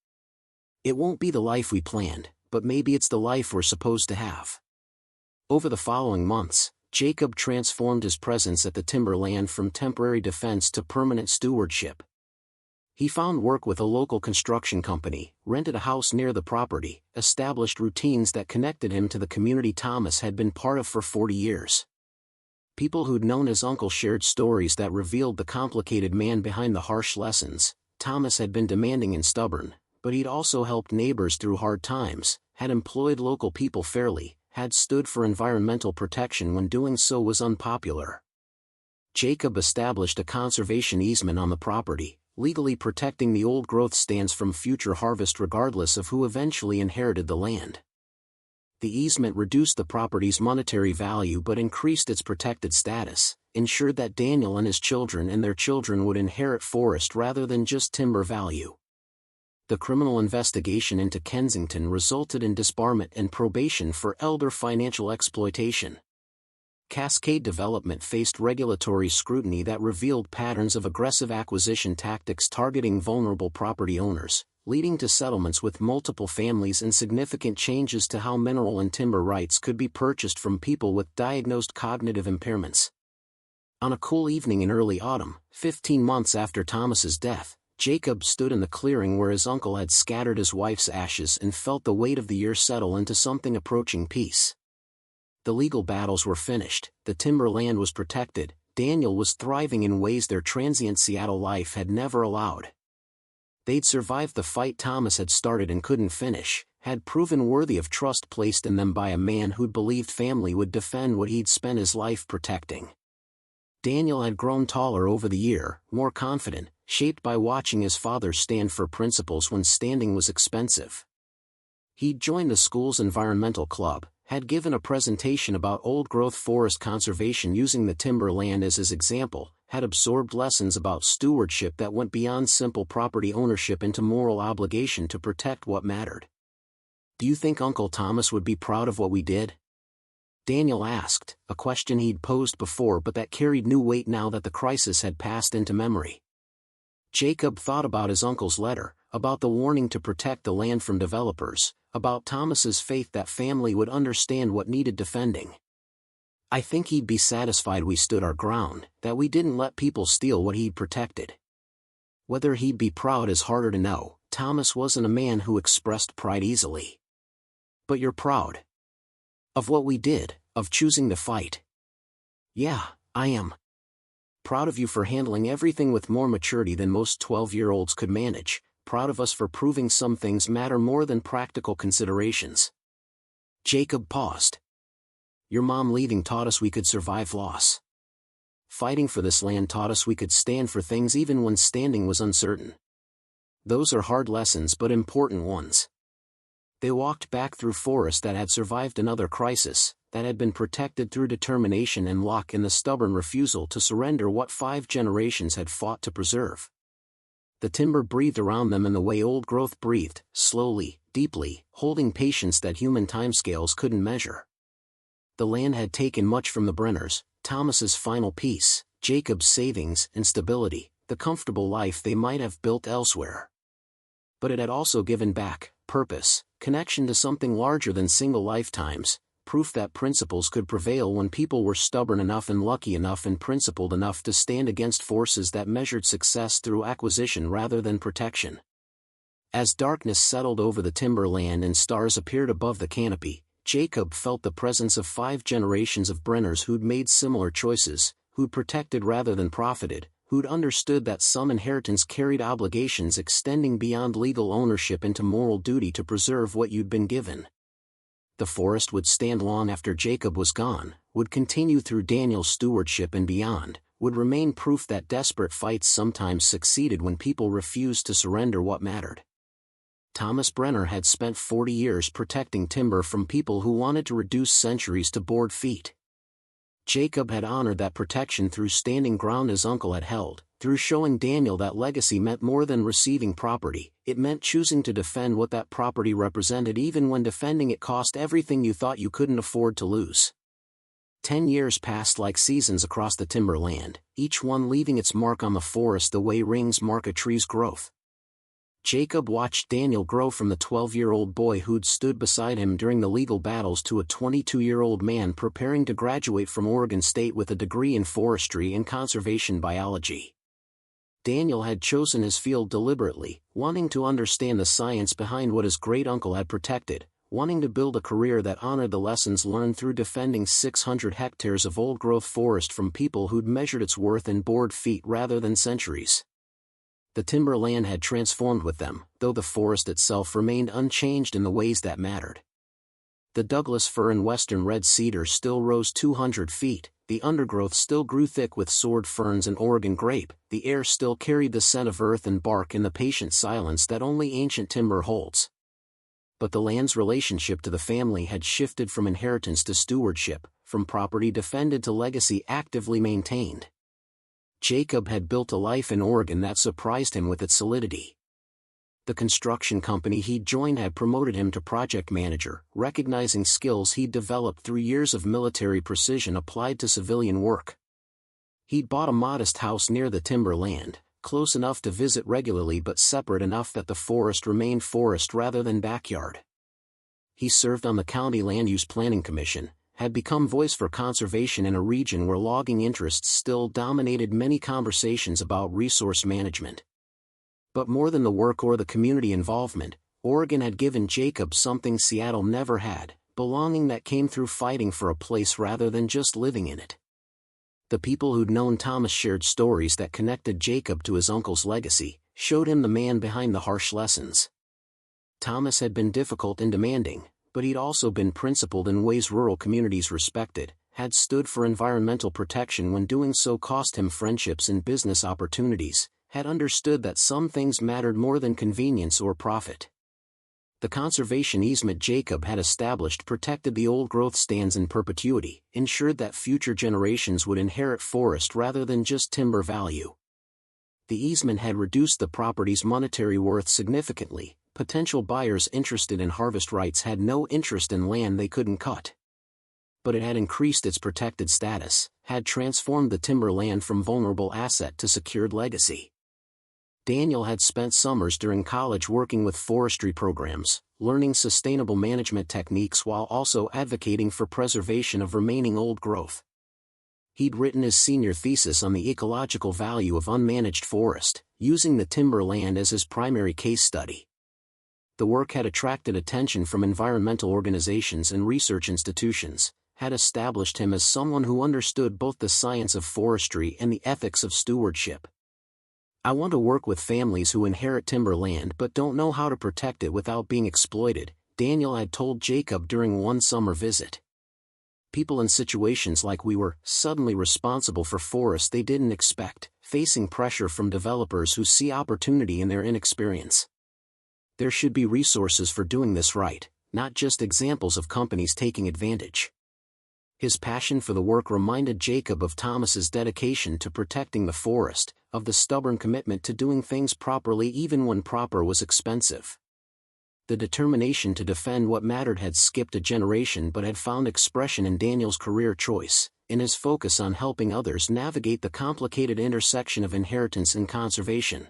It won't be the life we planned, but maybe it's the life we're supposed to have." Over the following months, Jacob transformed his presence at the timberland from temporary defense to permanent stewardship. He found work with a local construction company, rented a house near the property, established routines that connected him to the community Thomas had been part of for 40 years. People who'd known his uncle shared stories that revealed the complicated man behind the harsh lessons. Thomas had been demanding and stubborn, but he'd also helped neighbors through hard times, had employed local people fairly, had stood for environmental protection when doing so was unpopular. Jacob established a conservation easement on the property, legally protecting the old-growth stands from future harvest regardless of who eventually inherited the land. The easement reduced the property's monetary value but increased its protected status, ensured that Daniel and his children and their children would inherit forest rather than just timber value. The criminal investigation into Kensington resulted in disbarment and probation for elder financial exploitation. Cascade Development faced regulatory scrutiny that revealed patterns of aggressive acquisition tactics targeting vulnerable property owners, leading to settlements with multiple families and significant changes to how mineral and timber rights could be purchased from people with diagnosed cognitive impairments. On a cool evening in early autumn, 15 months after Thomas's death, Jacob stood in the clearing where his uncle had scattered his wife's ashes and felt the weight of the year settle into something approaching peace. The legal battles were finished, the timberland was protected, Daniel was thriving in ways their transient Seattle life had never allowed. They'd survived the fight Thomas had started and couldn't finish, had proven worthy of trust placed in them by a man who'd believed family would defend what he'd spent his life protecting. Daniel had grown taller over the year, more confident, shaped by watching his father stand for principles when standing was expensive. He'd joined the school's environmental club, had given a presentation about old-growth forest conservation using the timberland as his example, had absorbed lessons about stewardship that went beyond simple property ownership into moral obligation to protect what mattered. "Do you think Uncle Thomas would be proud of what we did?" Daniel asked, a question he'd posed before but that carried new weight now that the crisis had passed into memory. Jacob thought about his uncle's letter, about the warning to protect the land from developers, about Thomas's faith that family would understand what needed defending. "I think he'd be satisfied we stood our ground, that we didn't let people steal what he'd protected." Whether he'd be proud is harder to know. Thomas wasn't a man who expressed pride easily. "But you're proud of what we did, of choosing to fight." "Yeah, I am. Proud of you for handling everything with more maturity than most 12-year-olds could manage, proud of us for proving some things matter more than practical considerations." Jacob paused. "Your mom leaving taught us we could survive loss. Fighting for this land taught us we could stand for things even when standing was uncertain. Those are hard lessons but important ones." They walked back through forest that had survived another crisis, that had been protected through determination and luck and the stubborn refusal to surrender what 5 generations had fought to preserve. The timber breathed around them in the way old growth breathed, slowly, deeply, holding patience that human timescales couldn't measure. The land had taken much from the Brenners, Thomas's final piece, Jacob's savings and stability, the comfortable life they might have built elsewhere. But it had also given back, purpose, connection to something larger than single lifetimes, proof that principles could prevail when people were stubborn enough and lucky enough and principled enough to stand against forces that measured success through acquisition rather than protection. As darkness settled over the timberland and stars appeared above the canopy, Jacob felt the presence of 5 generations of Brenners who'd made similar choices, who'd protected rather than profited, who'd understood that some inheritance carried obligations extending beyond legal ownership into moral duty to preserve what you'd been given. The forest would stand long after Jacob was gone, would continue through Daniel's stewardship and beyond, would remain proof that desperate fights sometimes succeeded when people refused to surrender what mattered. Thomas Brenner had spent 40 years protecting timber from people who wanted to reduce centuries to board feet. Jacob had honored that protection through standing ground his uncle had held, through showing Daniel that legacy meant more than receiving property, it meant choosing to defend what that property represented even when defending it cost everything you thought you couldn't afford to lose. 10 years passed like seasons across the timberland, each one leaving its mark on the forest the way rings mark a tree's growth. Jacob watched Daniel grow from the 12-year-old boy who'd stood beside him during the legal battles to a 22-year-old man preparing to graduate from Oregon State with a degree in forestry and conservation biology. Daniel had chosen his field deliberately, wanting to understand the science behind what his great-uncle had protected, wanting to build a career that honored the lessons learned through defending 600 hectares of old-growth forest from people who'd measured its worth in board feet rather than centuries. The timberland had transformed with them, though the forest itself remained unchanged in the ways that mattered. The Douglas fir and western red cedar still rose 200 feet, the undergrowth still grew thick with sword ferns and Oregon grape, the air still carried the scent of earth and bark in the patient silence that only ancient timber holds. But the land's relationship to the family had shifted from inheritance to stewardship, from property defended to legacy actively maintained. Jacob had built a life in Oregon that surprised him with its solidity. The construction company he'd joined had promoted him to project manager, recognizing skills he'd developed through years of military precision applied to civilian work. He'd bought a modest house near the timber land, close enough to visit regularly but separate enough that the forest remained forest rather than backyard. He served on the County Land Use Planning Commission, had become voice for conservation in a region where logging interests still dominated many conversations about resource management. But more than the work or the community involvement, Oregon had given Jacob something Seattle never had, belonging that came through fighting for a place rather than just living in it. The people who'd known Thomas shared stories that connected Jacob to his uncle's legacy, showed him the man behind the harsh lessons. Thomas had been difficult and demanding, but he'd also been principled in ways rural communities respected, had stood for environmental protection when doing so cost him friendships and business opportunities, had understood that some things mattered more than convenience or profit. The conservation easement Jacob had established protected the old-growth stands in perpetuity, ensured that future generations would inherit forest rather than just timber value. The easement had reduced the property's monetary worth significantly. Potential buyers interested in harvest rights had no interest in land they couldn't cut. But it had increased its protected status, had transformed the timber land from vulnerable asset to secured legacy. Daniel had spent summers during college working with forestry programs, learning sustainable management techniques while also advocating for preservation of remaining old growth. He'd written his senior thesis on the ecological value of unmanaged forest, using the timber land as his primary case study. The work had attracted attention from environmental organizations and research institutions, had established him as someone who understood both the science of forestry and the ethics of stewardship. "I want to work with families who inherit timber land but don't know how to protect it without being exploited," Daniel had told Jacob during one summer visit. People in situations like we were suddenly responsible for forests they didn't expect, facing pressure from developers who see opportunity in their inexperience. There should be resources for doing this right, not just examples of companies taking advantage. His passion for the work reminded Jacob of Thomas's dedication to protecting the forest, of the stubborn commitment to doing things properly even when proper was expensive. The determination to defend what mattered had skipped a generation but had found expression in Daniel's career choice, in his focus on helping others navigate the complicated intersection of inheritance and conservation.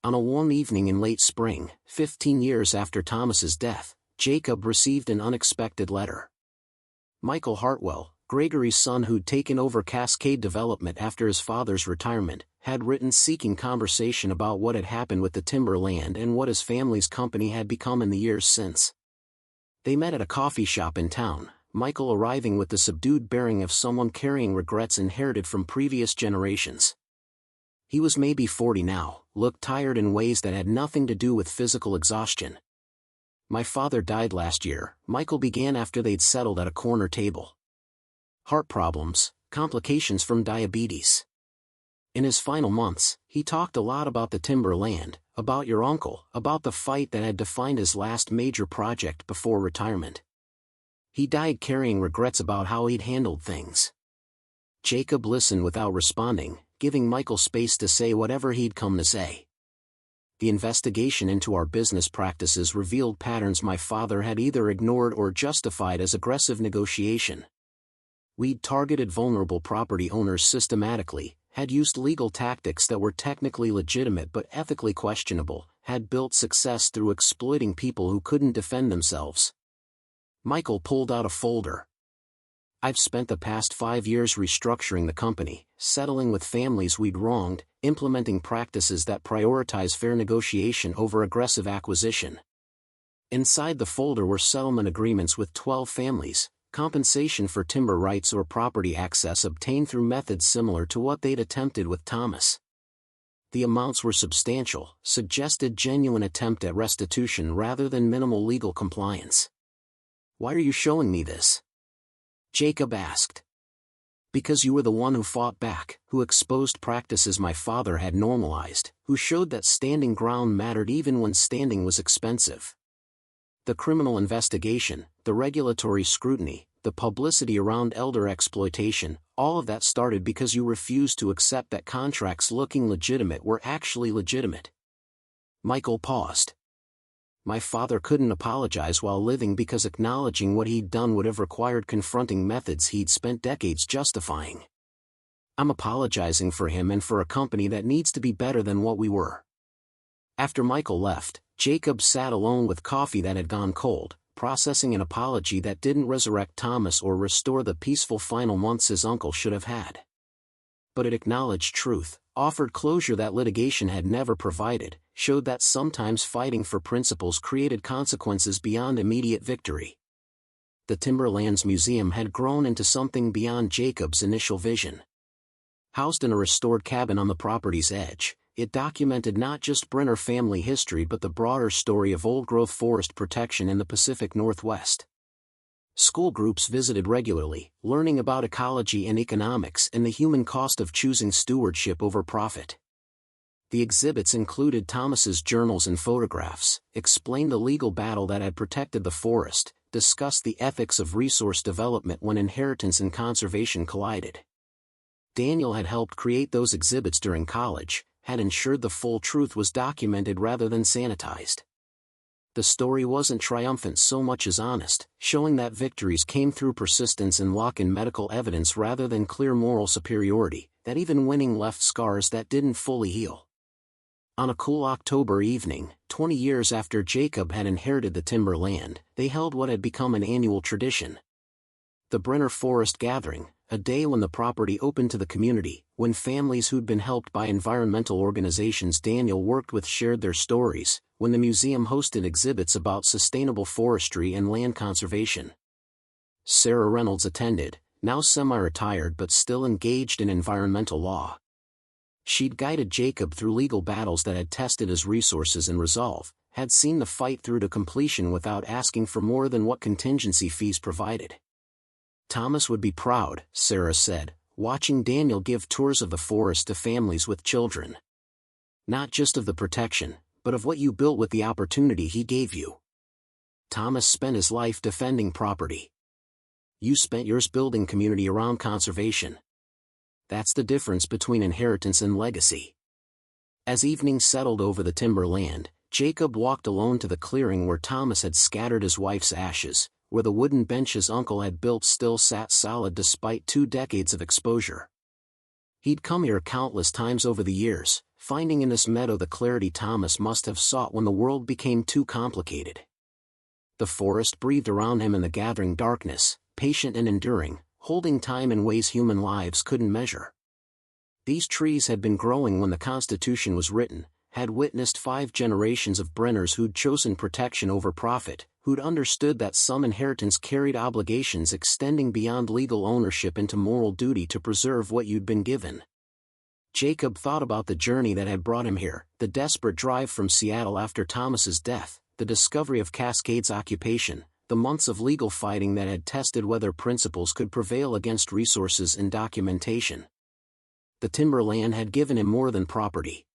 On a warm evening in late spring, 15 years after Thomas's death, Jacob received an unexpected letter. Michael Hartwell, Gregory's son who'd taken over Cascade Development after his father's retirement, had written seeking conversation about what had happened with the timber land and what his family's company had become in the years since. They met at a coffee shop in town, Michael arriving with the subdued bearing of someone carrying regrets inherited from previous generations. He was maybe 40 now, looked tired in ways that had nothing to do with physical exhaustion. "My father died last year," Michael began after they'd settled at a corner table. "Heart problems, complications from diabetes. In his final months, he talked a lot about the timber land, about your uncle, about the fight that had defined his last major project before retirement. He died carrying regrets about how he'd handled things." Jacob listened without responding, giving Michael space to say whatever he'd come to say. "The investigation into our business practices revealed patterns my father had either ignored or justified as aggressive negotiation. We'd targeted vulnerable property owners systematically, had used legal tactics that were technically legitimate but ethically questionable, had built success through exploiting people who couldn't defend themselves." Michael pulled out a folder. "I've spent the past 5 years restructuring the company, settling with families we'd wronged, implementing practices that prioritize fair negotiation over aggressive acquisition." Inside the folder were settlement agreements with 12 families, compensation for timber rights or property access obtained through methods similar to what they'd attempted with Thomas. The amounts were substantial, suggested genuine attempt at restitution rather than minimal legal compliance. "Why are you showing me this?" Jacob asked. "Because you were the one who fought back, who exposed practices my father had normalized, who showed that standing ground mattered even when standing was expensive. The criminal investigation, the regulatory scrutiny, the publicity around elder exploitation, all of that started because you refused to accept that contracts looking legitimate were actually legitimate. Michael paused. My father couldn't apologize while living because acknowledging what he'd done would have required confronting methods he'd spent decades justifying. I'm apologizing for him and for a company that needs to be better than what we were. After Michael left, Jacob sat alone with coffee that had gone cold, processing an apology that didn't resurrect Thomas or restore the peaceful final months his uncle should have had. But it acknowledged truth, offered closure that litigation had never provided, showed that sometimes fighting for principles created consequences beyond immediate victory. The Timberlands Museum had grown into something beyond Jacob's initial vision. Housed in a restored cabin on the property's edge, it documented not just Brenner family history but the broader story of old-growth forest protection in the Pacific Northwest. School groups visited regularly, learning about ecology and economics and the human cost of choosing stewardship over profit. The exhibits included Thomas's journals and photographs, explained the legal battle that had protected the forest, discussed the ethics of resource development when inheritance and conservation collided. Daniel had helped create those exhibits during college, had ensured the full truth was documented rather than sanitized. The story wasn't triumphant so much as honest, showing that victories came through persistence and luck in medical evidence rather than clear moral superiority, that even winning left scars that didn't fully heal. On a cool October evening, 20 years after Jacob had inherited the timberland, they held what had become an annual tradition. The Brenner Forest Gathering, a day when the property opened to the community, when families who'd been helped by environmental organizations Daniel worked with shared their stories, when the museum hosted exhibits about sustainable forestry and land conservation. Sarah Reynolds attended, now semi-retired but still engaged in environmental law. She'd guided Jacob through legal battles that had tested his resources and resolve, had seen the fight through to completion without asking for more than what contingency fees provided. Thomas would be proud, Sarah said, watching Daniel give tours of the forest to families with children. Not just of the protection, but of what you built with the opportunity he gave you. Thomas spent his life defending property. You spent yours building community around conservation. That's the difference between inheritance and legacy. As evening settled over the timberland, Jacob walked alone to the clearing where Thomas had scattered his wife's ashes, where the wooden bench his uncle had built still sat solid despite 2 decades of exposure. He'd come here countless times over the years, finding in this meadow the clarity Thomas must have sought when the world became too complicated. The forest breathed around him in the gathering darkness, patient and enduring, holding time in ways human lives couldn't measure. These trees had been growing when the Constitution was written, had witnessed 5 generations of Brenners who'd chosen protection over profit, who'd understood that some inheritance carried obligations extending beyond legal ownership into moral duty to preserve what you'd been given. Jacob thought about the journey that had brought him here, the desperate drive from Seattle after Thomas's death, the discovery of Cascade's occupation, the months of legal fighting that had tested whether principles could prevail against resources and documentation. The timberland had given him more than property.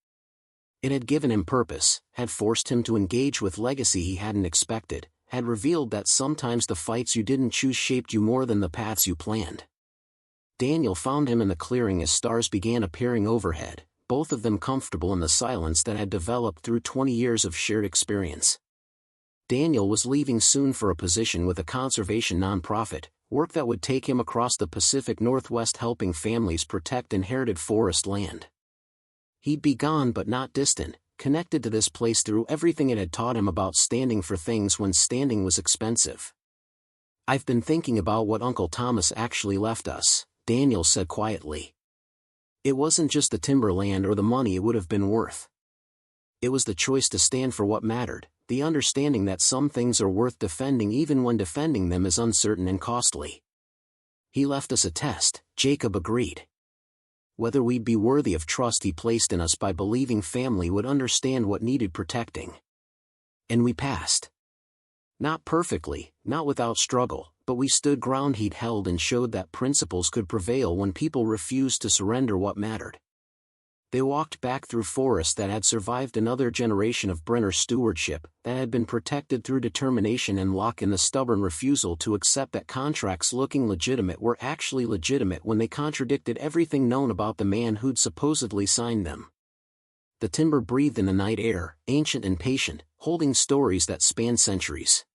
It had given him purpose, had forced him to engage with legacy he hadn't expected, had revealed that sometimes the fights you didn't choose shaped you more than the paths you planned. Daniel found him in the clearing as stars began appearing overhead, both of them comfortable in the silence that had developed through 20 years of shared experience. Daniel was leaving soon for a position with a conservation nonprofit, work that would take him across the Pacific Northwest helping families protect inherited forest land. He'd be gone but not distant, connected to this place through everything it had taught him about standing for things when standing was expensive. I've been thinking about what Uncle Thomas actually left us, Daniel said quietly. It wasn't just the timberland or the money it would have been worth. It was the choice to stand for what mattered, the understanding that some things are worth defending even when defending them is uncertain and costly. He left us a test, Jacob agreed. Whether we'd be worthy of trust he placed in us by believing family would understand what needed protecting. And we passed. Not perfectly, not without struggle, but we stood ground he'd held and showed that principles could prevail when people refused to surrender what mattered. They walked back through forests that had survived another generation of Brenner stewardship, that had been protected through determination and luck and the stubborn refusal to accept that contracts looking legitimate were actually legitimate when they contradicted everything known about the man who'd supposedly signed them. The timber breathed in the night air, ancient and patient, holding stories that spanned centuries.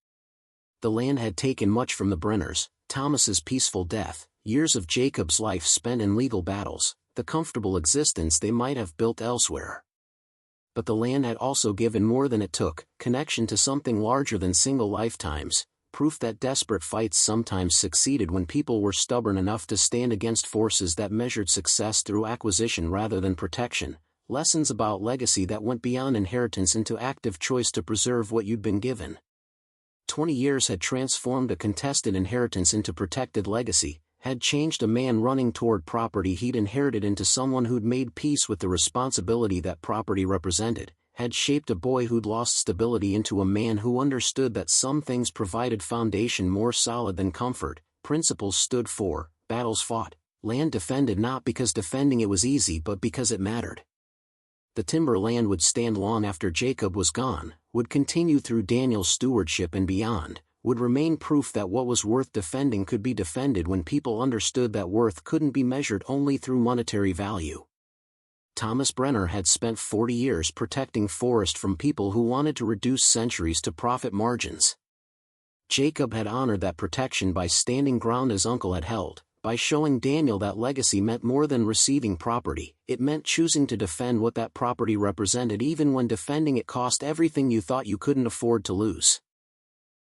The land had taken much from the Brenners: Thomas's peaceful death, years of Jacob's life spent in legal battles, the comfortable existence they might have built elsewhere. But the land had also given more than it took: connection to something larger than single lifetimes, proof that desperate fights sometimes succeeded when people were stubborn enough to stand against forces that measured success through acquisition rather than protection, lessons about legacy that went beyond inheritance into active choice to preserve what you'd been given. 20 years had transformed a contested inheritance into protected legacy, had changed a man running toward property he'd inherited into someone who'd made peace with the responsibility that property represented, had shaped a boy who'd lost stability into a man who understood that some things provided foundation more solid than comfort, principles stood for, battles fought, land defended not because defending it was easy but because it mattered. The timber land would stand long after Jacob was gone, would continue through Daniel's stewardship and beyond, would remain proof that what was worth defending could be defended when people understood that worth couldn't be measured only through monetary value. Thomas Brenner had spent 40 years protecting forest from people who wanted to reduce centuries to profit margins. Jacob had honored that protection by standing ground his uncle had held, by showing Daniel that legacy meant more than receiving property. It meant choosing to defend what that property represented even when defending it cost everything you thought you couldn't afford to lose.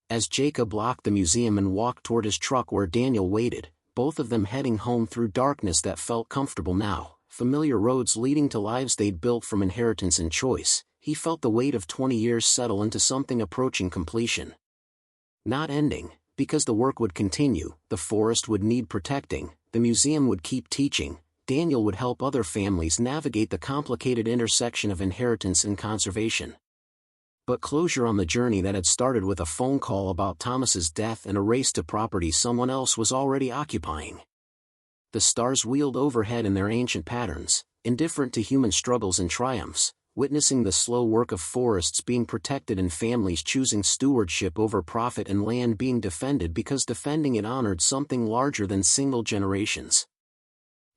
As Jacob locked the museum and walked toward his truck where Daniel waited, both of them heading home through darkness that felt comfortable now, familiar roads leading to lives they'd built from inheritance and choice, he felt the weight of 20 years settle into something approaching completion. Not ending, because the work would continue, the forest would need protecting, the museum would keep teaching, Daniel would help other families navigate the complicated intersection of inheritance and conservation. But closure on the journey that had started with a phone call about Thomas's death and a race to property someone else was already occupying. The stars wheeled overhead in their ancient patterns, indifferent to human struggles and triumphs, witnessing the slow work of forests being protected and families choosing stewardship over profit and land being defended because defending it honored something larger than single generations.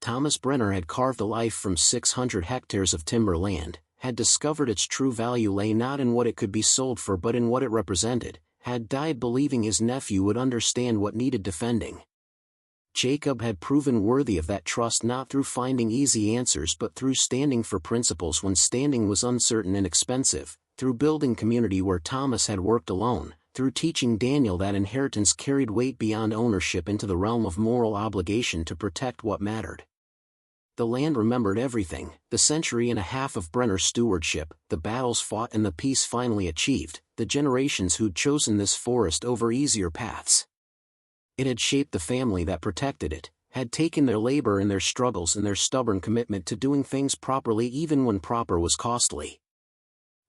Thomas Brenner had carved a life from 600 hectares of timber land, had discovered its true value lay not in what it could be sold for but in what it represented, had died believing his nephew would understand what needed defending. Jacob had proven worthy of that trust not through finding easy answers but through standing for principles when standing was uncertain and expensive, through building community where Thomas had worked alone, through teaching Daniel that inheritance carried weight beyond ownership into the realm of moral obligation to protect what mattered. The land remembered everything: the century and a half of Brenner's stewardship, the battles fought and the peace finally achieved, the generations who'd chosen this forest over easier paths. It had shaped the family that protected it, had taken their labor and their struggles and their stubborn commitment to doing things properly even when proper was costly.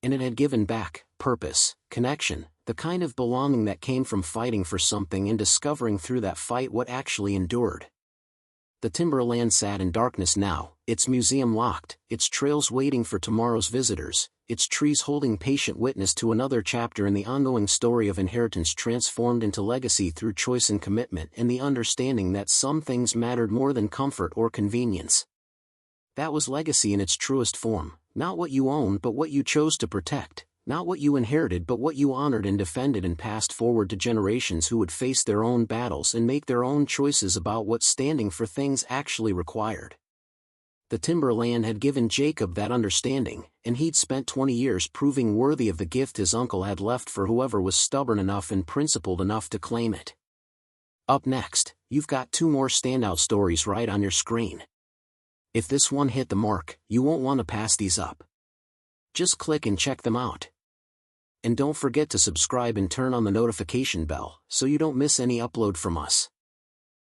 And it had given back purpose, connection, the kind of belonging that came from fighting for something and discovering through that fight what actually endured. The timberland sat in darkness now, its museum locked, its trails waiting for tomorrow's visitors, its trees holding patient witness to another chapter in the ongoing story of inheritance transformed into legacy through choice and commitment and the understanding that some things mattered more than comfort or convenience. That was legacy in its truest form, not what you owned but what you chose to protect, not what you inherited but what you honored and defended and passed forward to generations who would face their own battles and make their own choices about what standing for things actually required. The timberland had given Jacob that understanding, and he'd spent 20 years proving worthy of the gift his uncle had left for whoever was stubborn enough and principled enough to claim it. Up next, you've got 2 more standout stories right on your screen. If this one hit the mark, you won't want to pass these up. Just click and check them out. And don't forget to subscribe and turn on the notification bell so you don't miss any upload from us.